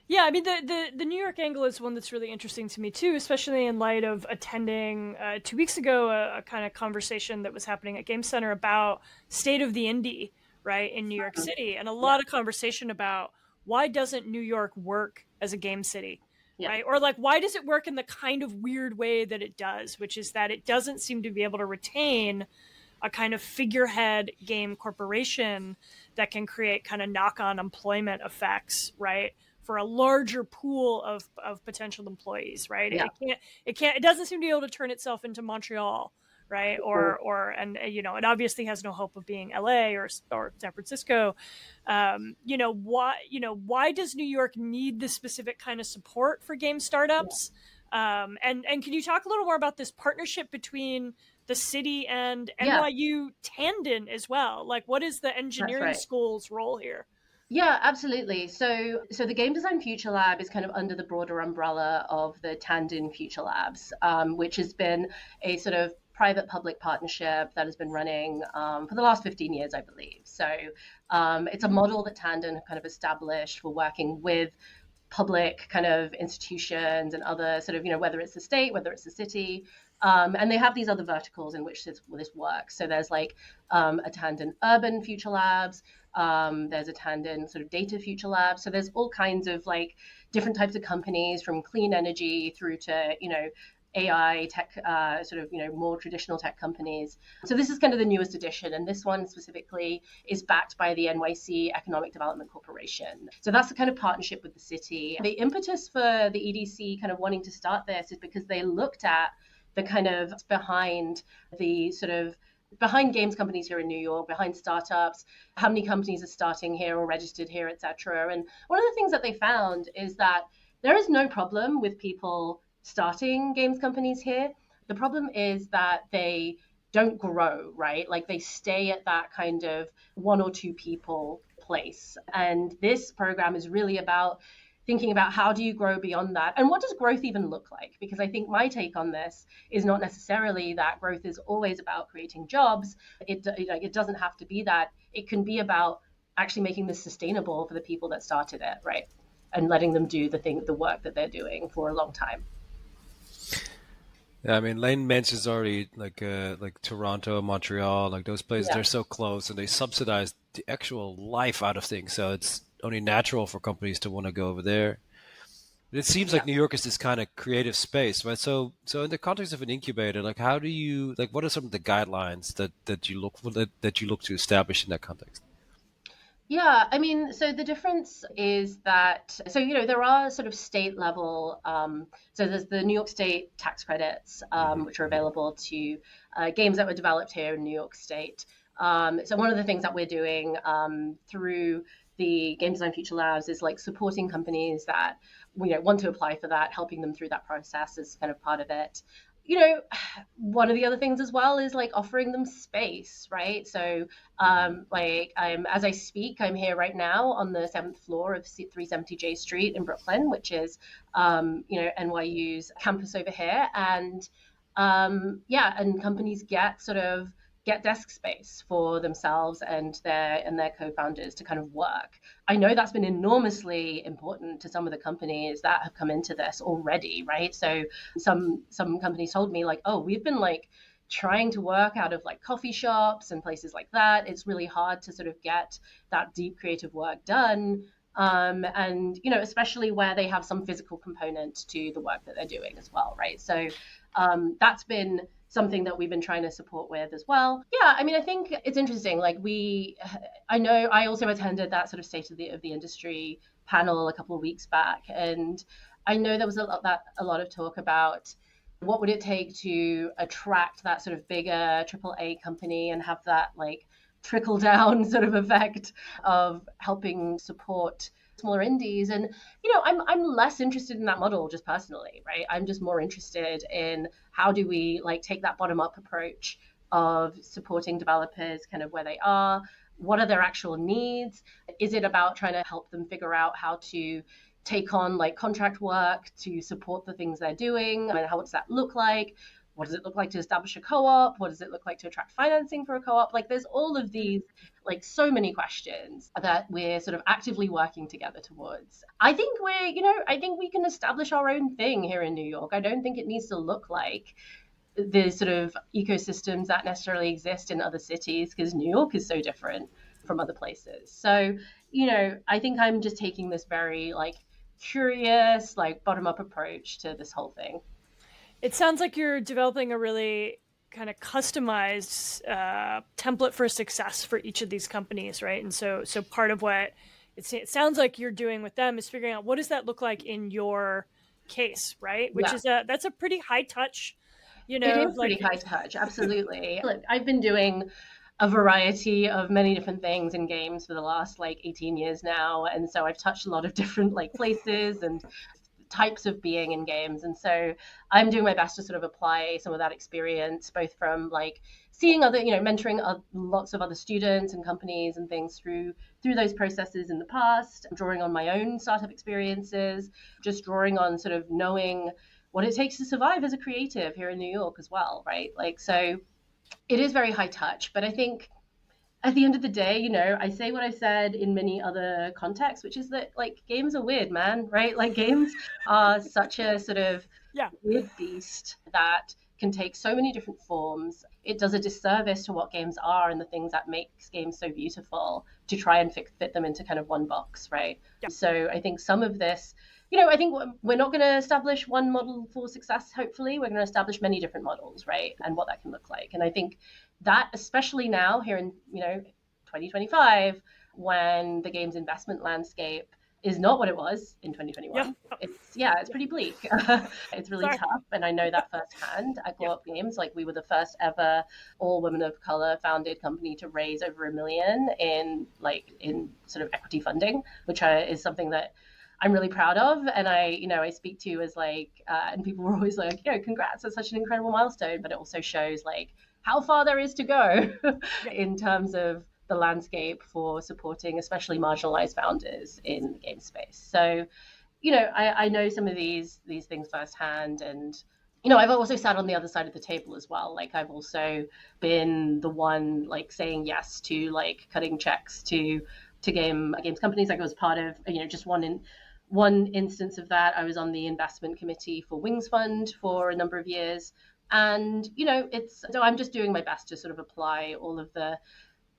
Yeah, I mean, the New York angle is one that's really interesting to me, too, especially in light of attending 2 weeks ago a kind of conversation that was happening at Game Center about state of the indie, right, in New York City. And a lot of conversation about why doesn't New York work as a game city, right? Or like, why does it work in the kind of weird way that it does, which is that it doesn't seem to be able to retain a kind of figurehead game corporation that can create kind of knock-on employment effects, right? For a larger pool of potential employees, right? Yeah. It doesn't seem to be able to turn itself into Montreal, right? And it obviously has no hope of being LA or San Francisco. Why does New York need this specific kind of support for game startups? And can you talk a little more about this partnership between the city and NYU Tandon as well? Like, what is the engineering school's role here? Yeah, absolutely. So the Game Design Future Lab is kind of under the broader umbrella of the Tandon Future Labs, which has been a sort of private-public partnership that has been running for the last 15 years, I believe. So it's a model that Tandon kind of established for working with public kind of institutions and other sort of, whether it's the state, whether it's the city. And they have these other verticals in which this works. So there's like a Tandon Urban Future Labs. There's a Tandon sort of Data Future Lab. So there's all kinds of like different types of companies from clean energy through to, AI tech, sort of, more traditional tech companies. So this is kind of the newest edition. And this one specifically is backed by the NYC Economic Development Corporation. So that's the kind of partnership with the city. The impetus for the EDC kind of wanting to start this is because they looked at the kind of behind games companies here in New York, behind startups, how many companies are starting here or registered here, et cetera. And one of the things that they found is that there is no problem with people starting games companies here. The problem is that they don't grow, right? Like they stay at that kind of one or two people place. And this program is really about thinking about how do you grow beyond that, and what does growth even look like? Because I think my take on this is not necessarily that growth is always about creating jobs. It doesn't have to be that. It can be about actually making this sustainable for the people that started it, right? And letting them do the work that they're doing for a long time. Yeah, I mean, Lane mentions already like Toronto, Montreal, like those places. Yeah. They're so close, and they subsidize the actual life out of things. So it's only natural for companies to want to go over there. It seems Yeah. like New York is this kind of creative space, right? So in the context of an incubator, like how do you like what are some of the guidelines that you look for that you look to establish in that context? Yeah, I mean, so the difference is that, so, there are sort of state level, so there's the New York State tax credits, Hmm. which are Hmm. available to games that were developed here in New York State. So one of the things that we're doing through the Game Design Future Labs is like supporting companies that, want to apply for that, helping them through that process is kind of part of it. You know, one of the other things as well is like offering them space, right? So Hmm. like as I speak, I'm here right now on the seventh floor of 370 J Street in Brooklyn, which is NYU's campus over here, and yeah, and companies get desk space for themselves and their co-founders to kind of work. I know that's been enormously important to some of the companies that have come into this already, right? So some companies told me like, oh, we've been like trying to work out of like coffee shops and places like that. It's really hard to sort of get that deep creative work done. And especially where they have some physical component to the work that they're doing as well, right? So that's been something that we've been trying to support with as well. Yeah, I mean, I think it's interesting. Like I know I also attended that sort of state of the industry panel a couple of weeks back, and I know there was a lot of talk about what would it take to attract that sort of bigger AAA company and have that like trickle down sort of effect of helping support smaller indies. And I'm less interested in that model just personally, right? I'm just more interested in how do we like take that bottom up approach of supporting developers kind of where they are, what are their actual needs, is it about trying to help them figure out how to take on like contract work to support the things they're doing? I mean, how does that look like? What does it look like to establish a co-op? What does it look like to attract financing for a co-op? Like there's all of these, like so many questions that we're sort of actively working together towards. I think we can establish our own thing here in New York. I don't think it needs to look like the sort of ecosystems that necessarily exist in other cities because New York is so different from other places. So, I think I'm just taking this very like curious, like bottom up approach to this whole thing. It sounds like you're developing a really kind of customized template for success for each of these companies, right? And so part of what it sounds like you're doing with them is figuring out what does that look like in your case, right? Which Yeah. is that's a pretty high touch, It is like pretty high touch, absolutely. Look, I've been doing a variety of many different things in games for the last like 18 years now, and so I've touched a lot of different like places and types of being in games. And so I'm doing my best to sort of apply some of that experience, both from like seeing other, mentoring lots of other students and companies and things through those processes in the past, drawing on my own startup experiences, just drawing on sort of knowing what it takes to survive as a creative here in New York as well, right? Like, so it is very high touch, but I think at the end of the day, I say what I said in many other contexts, which is that like games are weird, man, right? Like games are such a sort of yeah, weird beast that can take so many different forms. It does a disservice to what games are and the things that makes games so beautiful to try and fit them into kind of one box, right? yeah. So I think some of this, I think we're not going to establish one model for success. Hopefully, we're going to establish many different models, right? And what that can look like. And I think that, especially now here in 2025, when the games investment landscape is not what it was in Yeah. 2021. It's pretty bleak. It's really Sorry. tough, and I know that firsthand at Yeah. Co-op Games. Like we were the first ever all women of color founded company to raise over $1 million in sort of equity funding, which is something that I'm really proud of, and I speak to as like, and people were always like, congrats, that's such an incredible milestone, but it also shows like how far there is to go Yeah. in terms of the landscape for supporting especially marginalized founders in the game space. So, I know some of these things firsthand, and I've also sat on the other side of the table as well. Like I've also been the one like saying yes to like cutting checks to games companies. Like I was part of just one instance of that. I was on the investment committee for Wings Fund for a number of years, And it's so I'm just doing my best to sort of apply all of the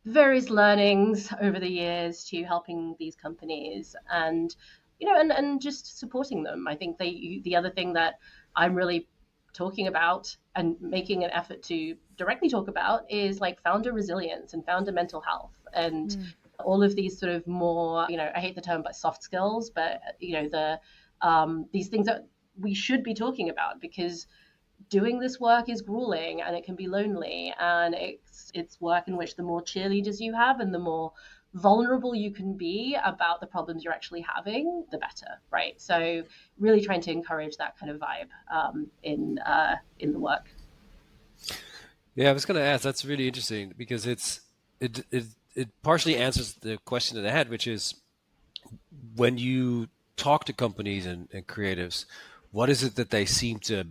various learnings over the years to helping these companies, and and just supporting them. I think the other thing that I'm really talking about and making an effort to directly talk about is like founder resilience and founder mental health, and all of these sort of more, I hate the term, but soft skills, but these things that we should be talking about, because doing this work is grueling and it can be lonely, and it's work in which the more cheerleaders you have and the more vulnerable you can be about the problems you're actually having, the better, right? So really trying to encourage that kind of vibe in the work. Yeah, I was going to ask. That's really interesting because it partially answers the question that I had, which is when you talk to companies and creatives, what is it that they seem to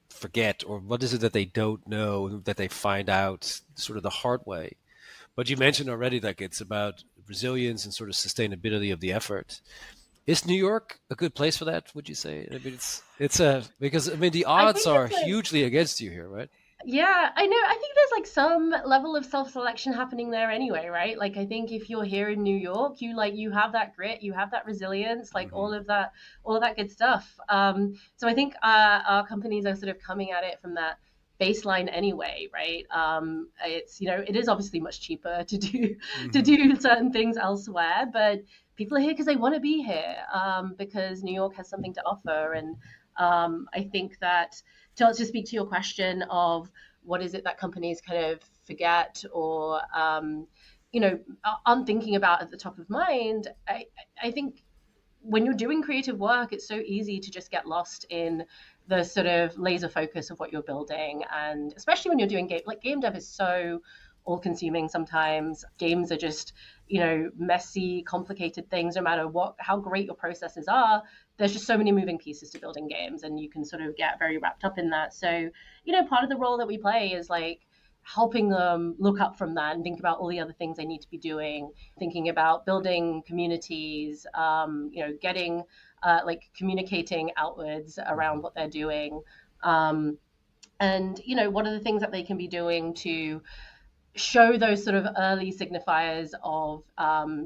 forget, or what is it that they don't know that they find out sort of the hard way? But you mentioned already, like it's about resilience and sort of sustainability of the effort. Is New York a good place for that? Would you say? I mean, it's a because I mean the I odds think are it's like, hugely against you here, right? yeah, I know. I think there's like some level of self-selection happening there anyway, right? Like I think if you're here in New York, you have that grit, you have that resilience, like Hmm. all of that good stuff. So I think our companies are sort of coming at it from that baseline anyway, right? It's it is obviously much cheaper to do to Hmm. do certain things elsewhere, but people are here because they want to be here, because New York has something to offer, and I think that to speak to your question of what is it that companies kind of forget or aren't thinking about at the top of mind, I think when you're doing creative work, it's so easy to just get lost in the sort of laser focus of what you're building. And especially when you're doing game dev is so all consuming sometimes. Games are just, messy, complicated things, no matter how great your processes are. There's just so many moving pieces to building games, and you can sort of get very wrapped up in that. So, part of the role that we play is like helping them look up from that and think about all the other things they need to be doing, thinking about building communities, getting like communicating outwards around Hmm. what they're doing. And what are the things that they can be doing to show those sort of early signifiers of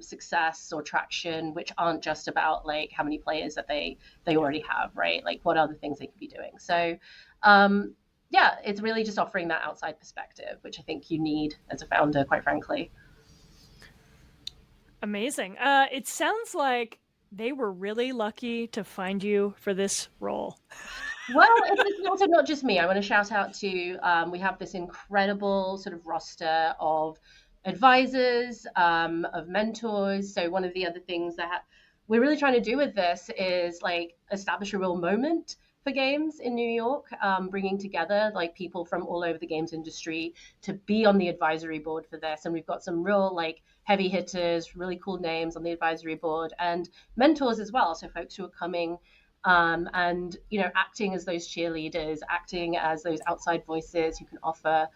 success or traction, which aren't just about like how many players that they already have, right? Like what other things they could be doing. So um, yeah, it's really just offering that outside perspective, which I think you need as a founder, quite frankly. Amazing. It sounds like they were really lucky to find you for this role. Well, it's also not just me. I want to shout out to we have this incredible sort of roster of advisors, of mentors. So one of the other things that we're really trying to do with this is like establish a real moment for games in New York, bringing together like people from all over the games industry to be on the advisory board for this. And we've got some real like heavy hitters, really cool names on the advisory board, and mentors as well. So folks who are coming and acting as those cheerleaders, acting as those outside voices who can offer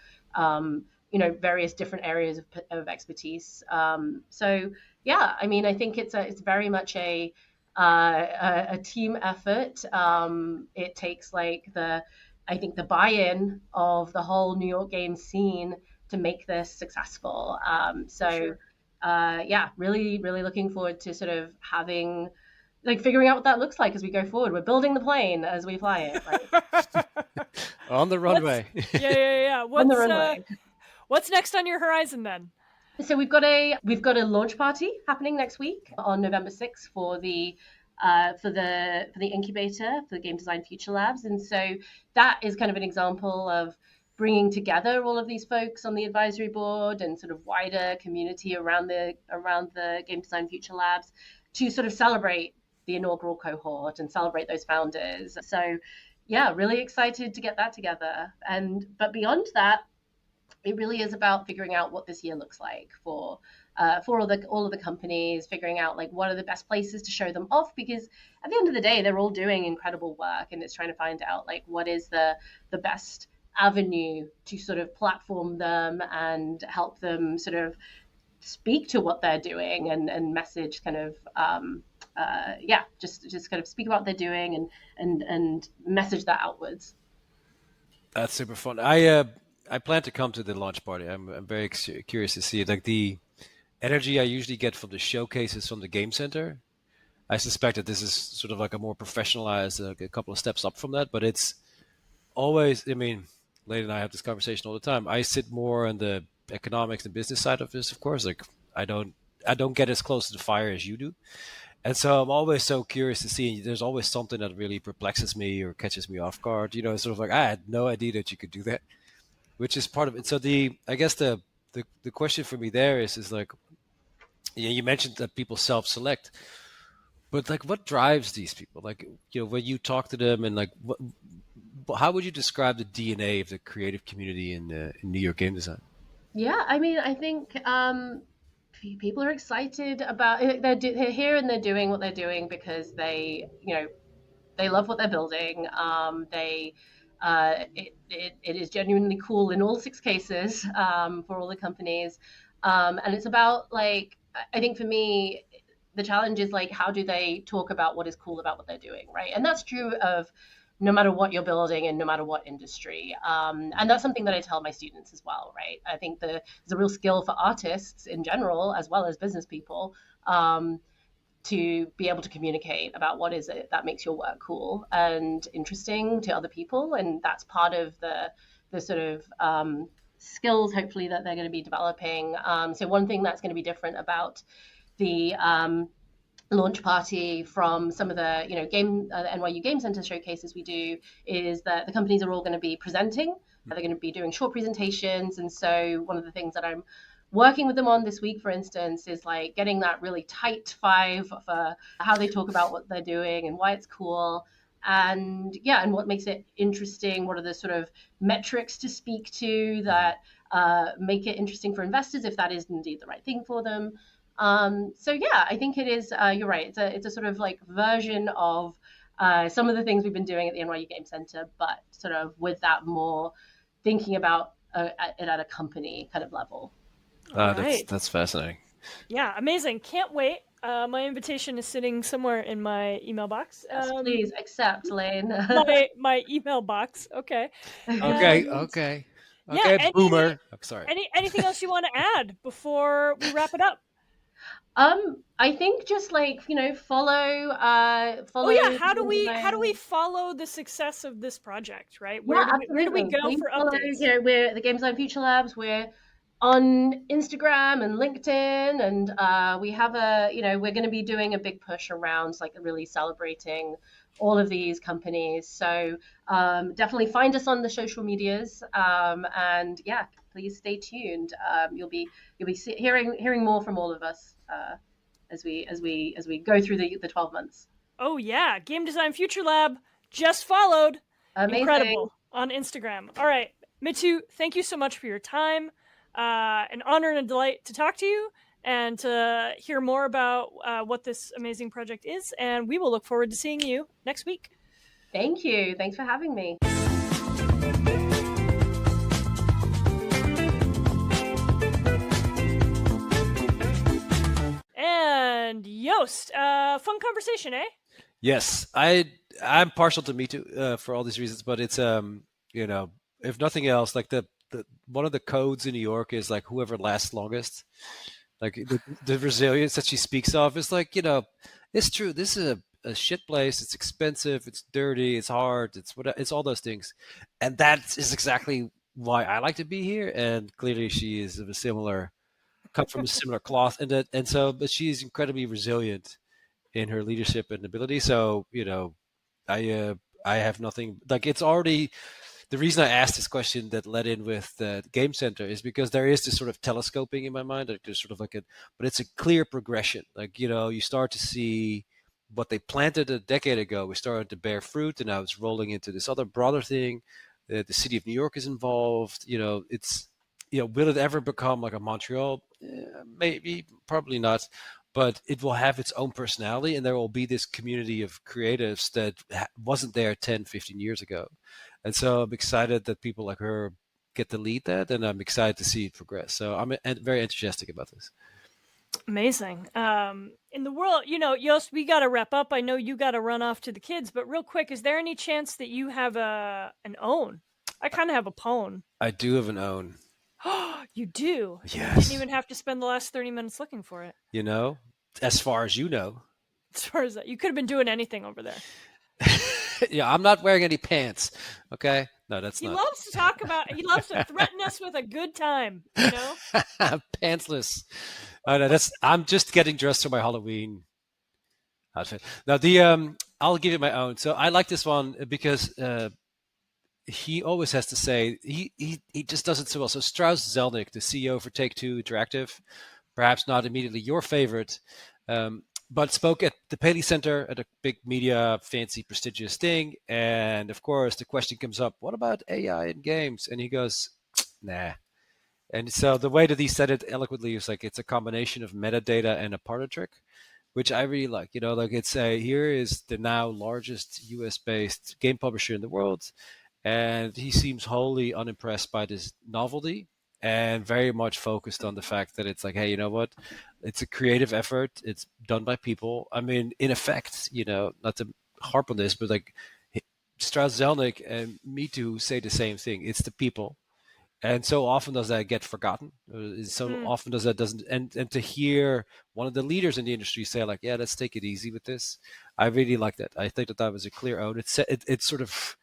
various different areas of expertise. So yeah, I mean, I think it's very much a team effort. It takes like I think the buy-in of the whole New York Games scene to make this successful. For So sure. yeah, really, really looking forward to sort of having like figuring out what that looks like as we go forward. We're building the plane as we fly it, right? On the What's runway. yeah. On the runway. What's next on your horizon then? So we've got a launch party happening next week on November 6th for the incubator for the Game Design Future Labs, and so that is kind of an example of bringing together all of these folks on the advisory board and sort of wider community around the Game Design Future Labs to sort of celebrate the inaugural cohort and celebrate those founders. So yeah, really excited to get that together. And but beyond that, it really is about figuring out what this year looks like for all of the companies, figuring out like what are the best places to show them off, because at the end of the day they're all doing incredible work, and it's trying to find out like what is the best avenue to sort of platform them and help them sort of speak to what they're doing and message kind of yeah, just kind of speak about what they're doing and message that outwards. That's super fun. I plan to come to the launch party. I'm very curious to see it. Like the energy I usually get from the showcases from the game center. I suspect that this is sort of like a more professionalized, a couple of steps up from that. But it's always. I mean, Lady and I have this conversation all the time. I sit more on the economics and business side of this, of course. Like I don't. I don't get as close to the fire as you do. And so I'm always so curious to see. There's always something that really perplexes me or catches me off guard. Sort of like I had no idea that you could do that, which is part of it. So I guess the question for me there is like, yeah, you mentioned that people self-select, but like, what drives these people? Like, when you talk to them, and like, how would you describe the DNA of the creative community in New York game design? Yeah, I mean, I think people are excited about it. They're here and they're doing what they're doing because they love what they're building. It is genuinely cool in all six cases for all the companies, and it's about like I think for me the challenge is like how do they talk about what is cool about what they're doing, right? And that's true of no matter what you're building and no matter what industry. And that's something that I tell my students as well, right? I think there's a real skill for artists in general as well as business people. To be able to communicate about what is it that makes your work cool and interesting to other people, and that's part of the sort of skills hopefully that they're going to be developing. So one thing that's going to be different about the launch party from some of the the NYU Game Center showcases we do is that the companies are all going to be presenting. They're going to be doing short presentations, and so one of the things that I'm working with them on this week, for instance, is like getting that really tight five for how they talk about what they're doing and why it's cool. And yeah, and what makes it interesting. What are the sort of metrics to speak to that make it interesting for investors if that is indeed the right thing for them. So yeah, I think it is. You're right. It's a sort of like version of some of the things we've been doing at the NYU Game Center, but sort of with that more thinking about it at a company kind of level. All That's right. that's fascinating. Yeah, amazing. Can't wait. My invitation is sitting somewhere in my email box. Yes, please accept, Lane. My email box. Okay. Okay, And okay, yeah, okay, boomer. I'm sorry. anything else you want to add before we wrap it up? I think just like Oh follow yeah, the how do we design. follow the success of this project, right? Yeah, Where do we absolutely. go Please for follow. updates? We're the Game Design Future Labs. We're on Instagram and LinkedIn, and we have we're going to be doing a big push around like really celebrating all of these companies. So definitely find us on the social medias, and yeah, please stay tuned. You'll be hearing more from all of us as we go through the 12 months. Oh yeah, Game Design Future Lab just followed. Amazing. Incredible on Instagram. All right, Mitu, thank you so much for your time. An honor and a delight to talk to you and to hear more about what this amazing project is. And we will look forward to seeing you next week. Thank you. Thanks for having me. And Yost, fun conversation, eh? Yes, I'm partial to Me Too for all these reasons, but it's you know if nothing else, like the one of the codes in New York is like whoever lasts longest. Like the resilience that she speaks of is like it's true. This is a shit place. It's expensive. It's dirty. It's hard. It's all those things, and that is exactly why I like to be here. And clearly, she is of a similar cut from a similar cloth, but she is incredibly resilient in her leadership and ability. So I uh, I have nothing like it's already the reason I asked this question that led in with the game center is because there is this sort of telescoping in my mind. Like there's sort of but it's a clear progression. Like you start to see what they planted a decade ago was starting to bear fruit, and now it's rolling into this other broader thing. The city of New York is involved. It's will it ever become like a Montreal? Maybe, probably not, but it will have its own personality, and there will be this community of creatives that wasn't there 10, 15 years ago. And so I'm excited that people like her get to lead that, and I'm excited to see it progress. So I'm very enthusiastic about this. Amazing. In the world, Yost, we got to wrap up. I know you got to run off to the kids, but real quick, is there any chance that you have an own? I kind of have a pwn. I do have an own. You do? Yes. You didn't even have to spend the last 30 minutes looking for it. You know, as far as you know. As far as that, you could have been doing anything over there. Yeah, I'm not wearing any pants. Okay? No, that's He not. loves to talk about, he loves to threaten us with a good time, you know? Pantsless. No, I'm just getting dressed for my Halloween outfit. Now I'll give you my own. So I like this one because he always has to say he just does it so well. So Strauss Zelnick, the CEO for Take-Two Interactive, perhaps not immediately your favorite, but spoke at the Paley Center at a big media, fancy, prestigious thing. And of course, the question comes up, what about AI in games? And he goes, nah. And so the way that he said it eloquently is like it's a combination of metadata and a parlor trick, which I really like. You know, like here is the now largest US-based game publisher in the world, and he seems wholly unimpressed by this novelty and very much focused on the fact that it's like, hey, you know what? It's a creative effort. It's done by people. I mean, in effect, you know, not to harp on this, but like Strauss Zelnick and Mitu say the same thing. It's the people. And so often does that get forgotten. So often does that doesn't. And to hear one of the leaders in the industry say like, yeah, let's take it easy with this. I really like that. I think that was a clear own. It sort of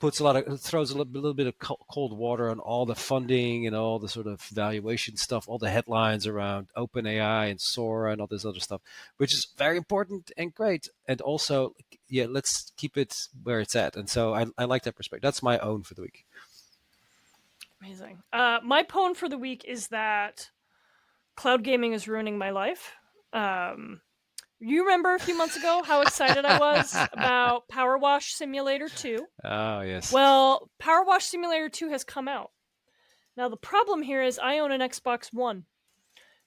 throws a little bit of cold water on all the funding and all the sort of valuation stuff, all the headlines around OpenAI and Sora and all this other stuff, which is very important and great. And also, yeah, let's keep it where it's at. And so I like that perspective. That's my own for the week. Amazing. My pwn for the week is that cloud gaming is ruining my life. You remember a few months ago how excited I was about Power Wash Simulator 2? Oh, yes. Well, Power Wash Simulator 2 has come out. Now, the problem here is I own an Xbox One.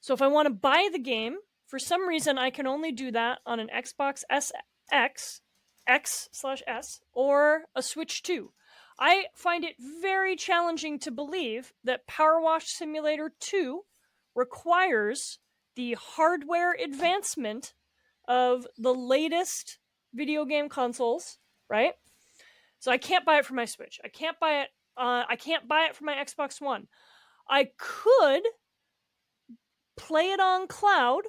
So if I want to buy the game, for some reason, I can only do that on an Xbox X/S, or a Switch 2. I find it very challenging to believe that Power Wash Simulator 2 requires the hardware advancement of the latest video game consoles, right? So I can't buy it for my Switch. I can't buy it for my Xbox One. I could play it on cloud,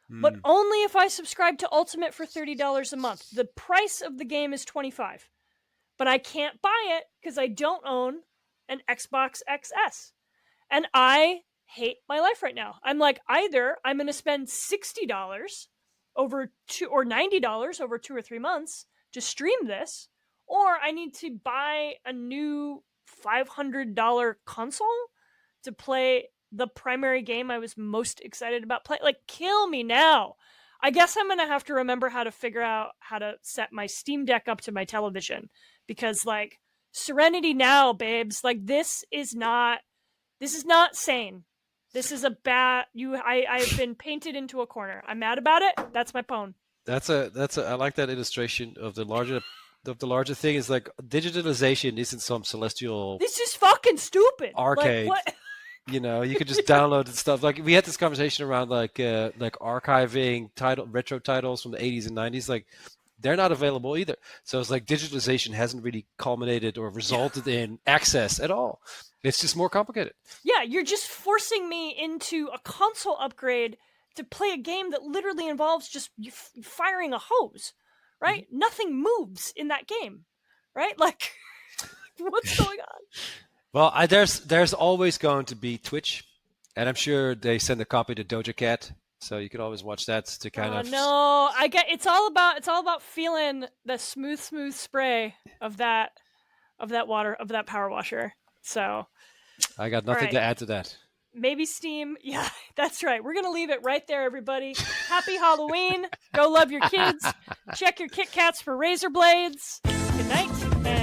but only if I subscribe to Ultimate for $30 a month. The price of the game is $25. But I can't buy it because I don't own an Xbox XS. And I hate my life right now. I'm like, either I'm going to spend $60 over or $90 over 2 or 3 months to stream this, or I need to buy a new $500 console to play the primary game I was most excited about playing. Like, kill me now. I guess I'm going to have to remember how to figure out how to set my Steam Deck up to my television. Because, like, Serenity now, babes. Like, this is not sane. This is a bad. I've been painted into a corner. I'm mad about it. That's my pwn. I like that illustration of the larger thing. Is like digitalization isn't some celestial. This is fucking stupid. Arcade. Like, what? You know, you could just download and stuff. Like we had this conversation around like archiving retro titles from the 80s and 90s. Like they're not available either. So it's like digitalization hasn't really culminated or resulted in access at all. It's just more complicated. Yeah, you're just forcing me into a console upgrade to play a game that literally involves just firing a hose, right? Mm-hmm. Nothing moves in that game, right? Like, what's going on? Well, there's always going to be Twitch, and I'm sure they send a copy to Doja Cat. So you can always watch that to kind of. No, I get it's all about feeling the smooth spray of that water, of that power washer. So I got nothing to add to that. Maybe Steam. Yeah, that's right. We're gonna leave it right there, everybody. Happy Halloween. Go love your kids. Check your Kit Kats for razor blades. Good night.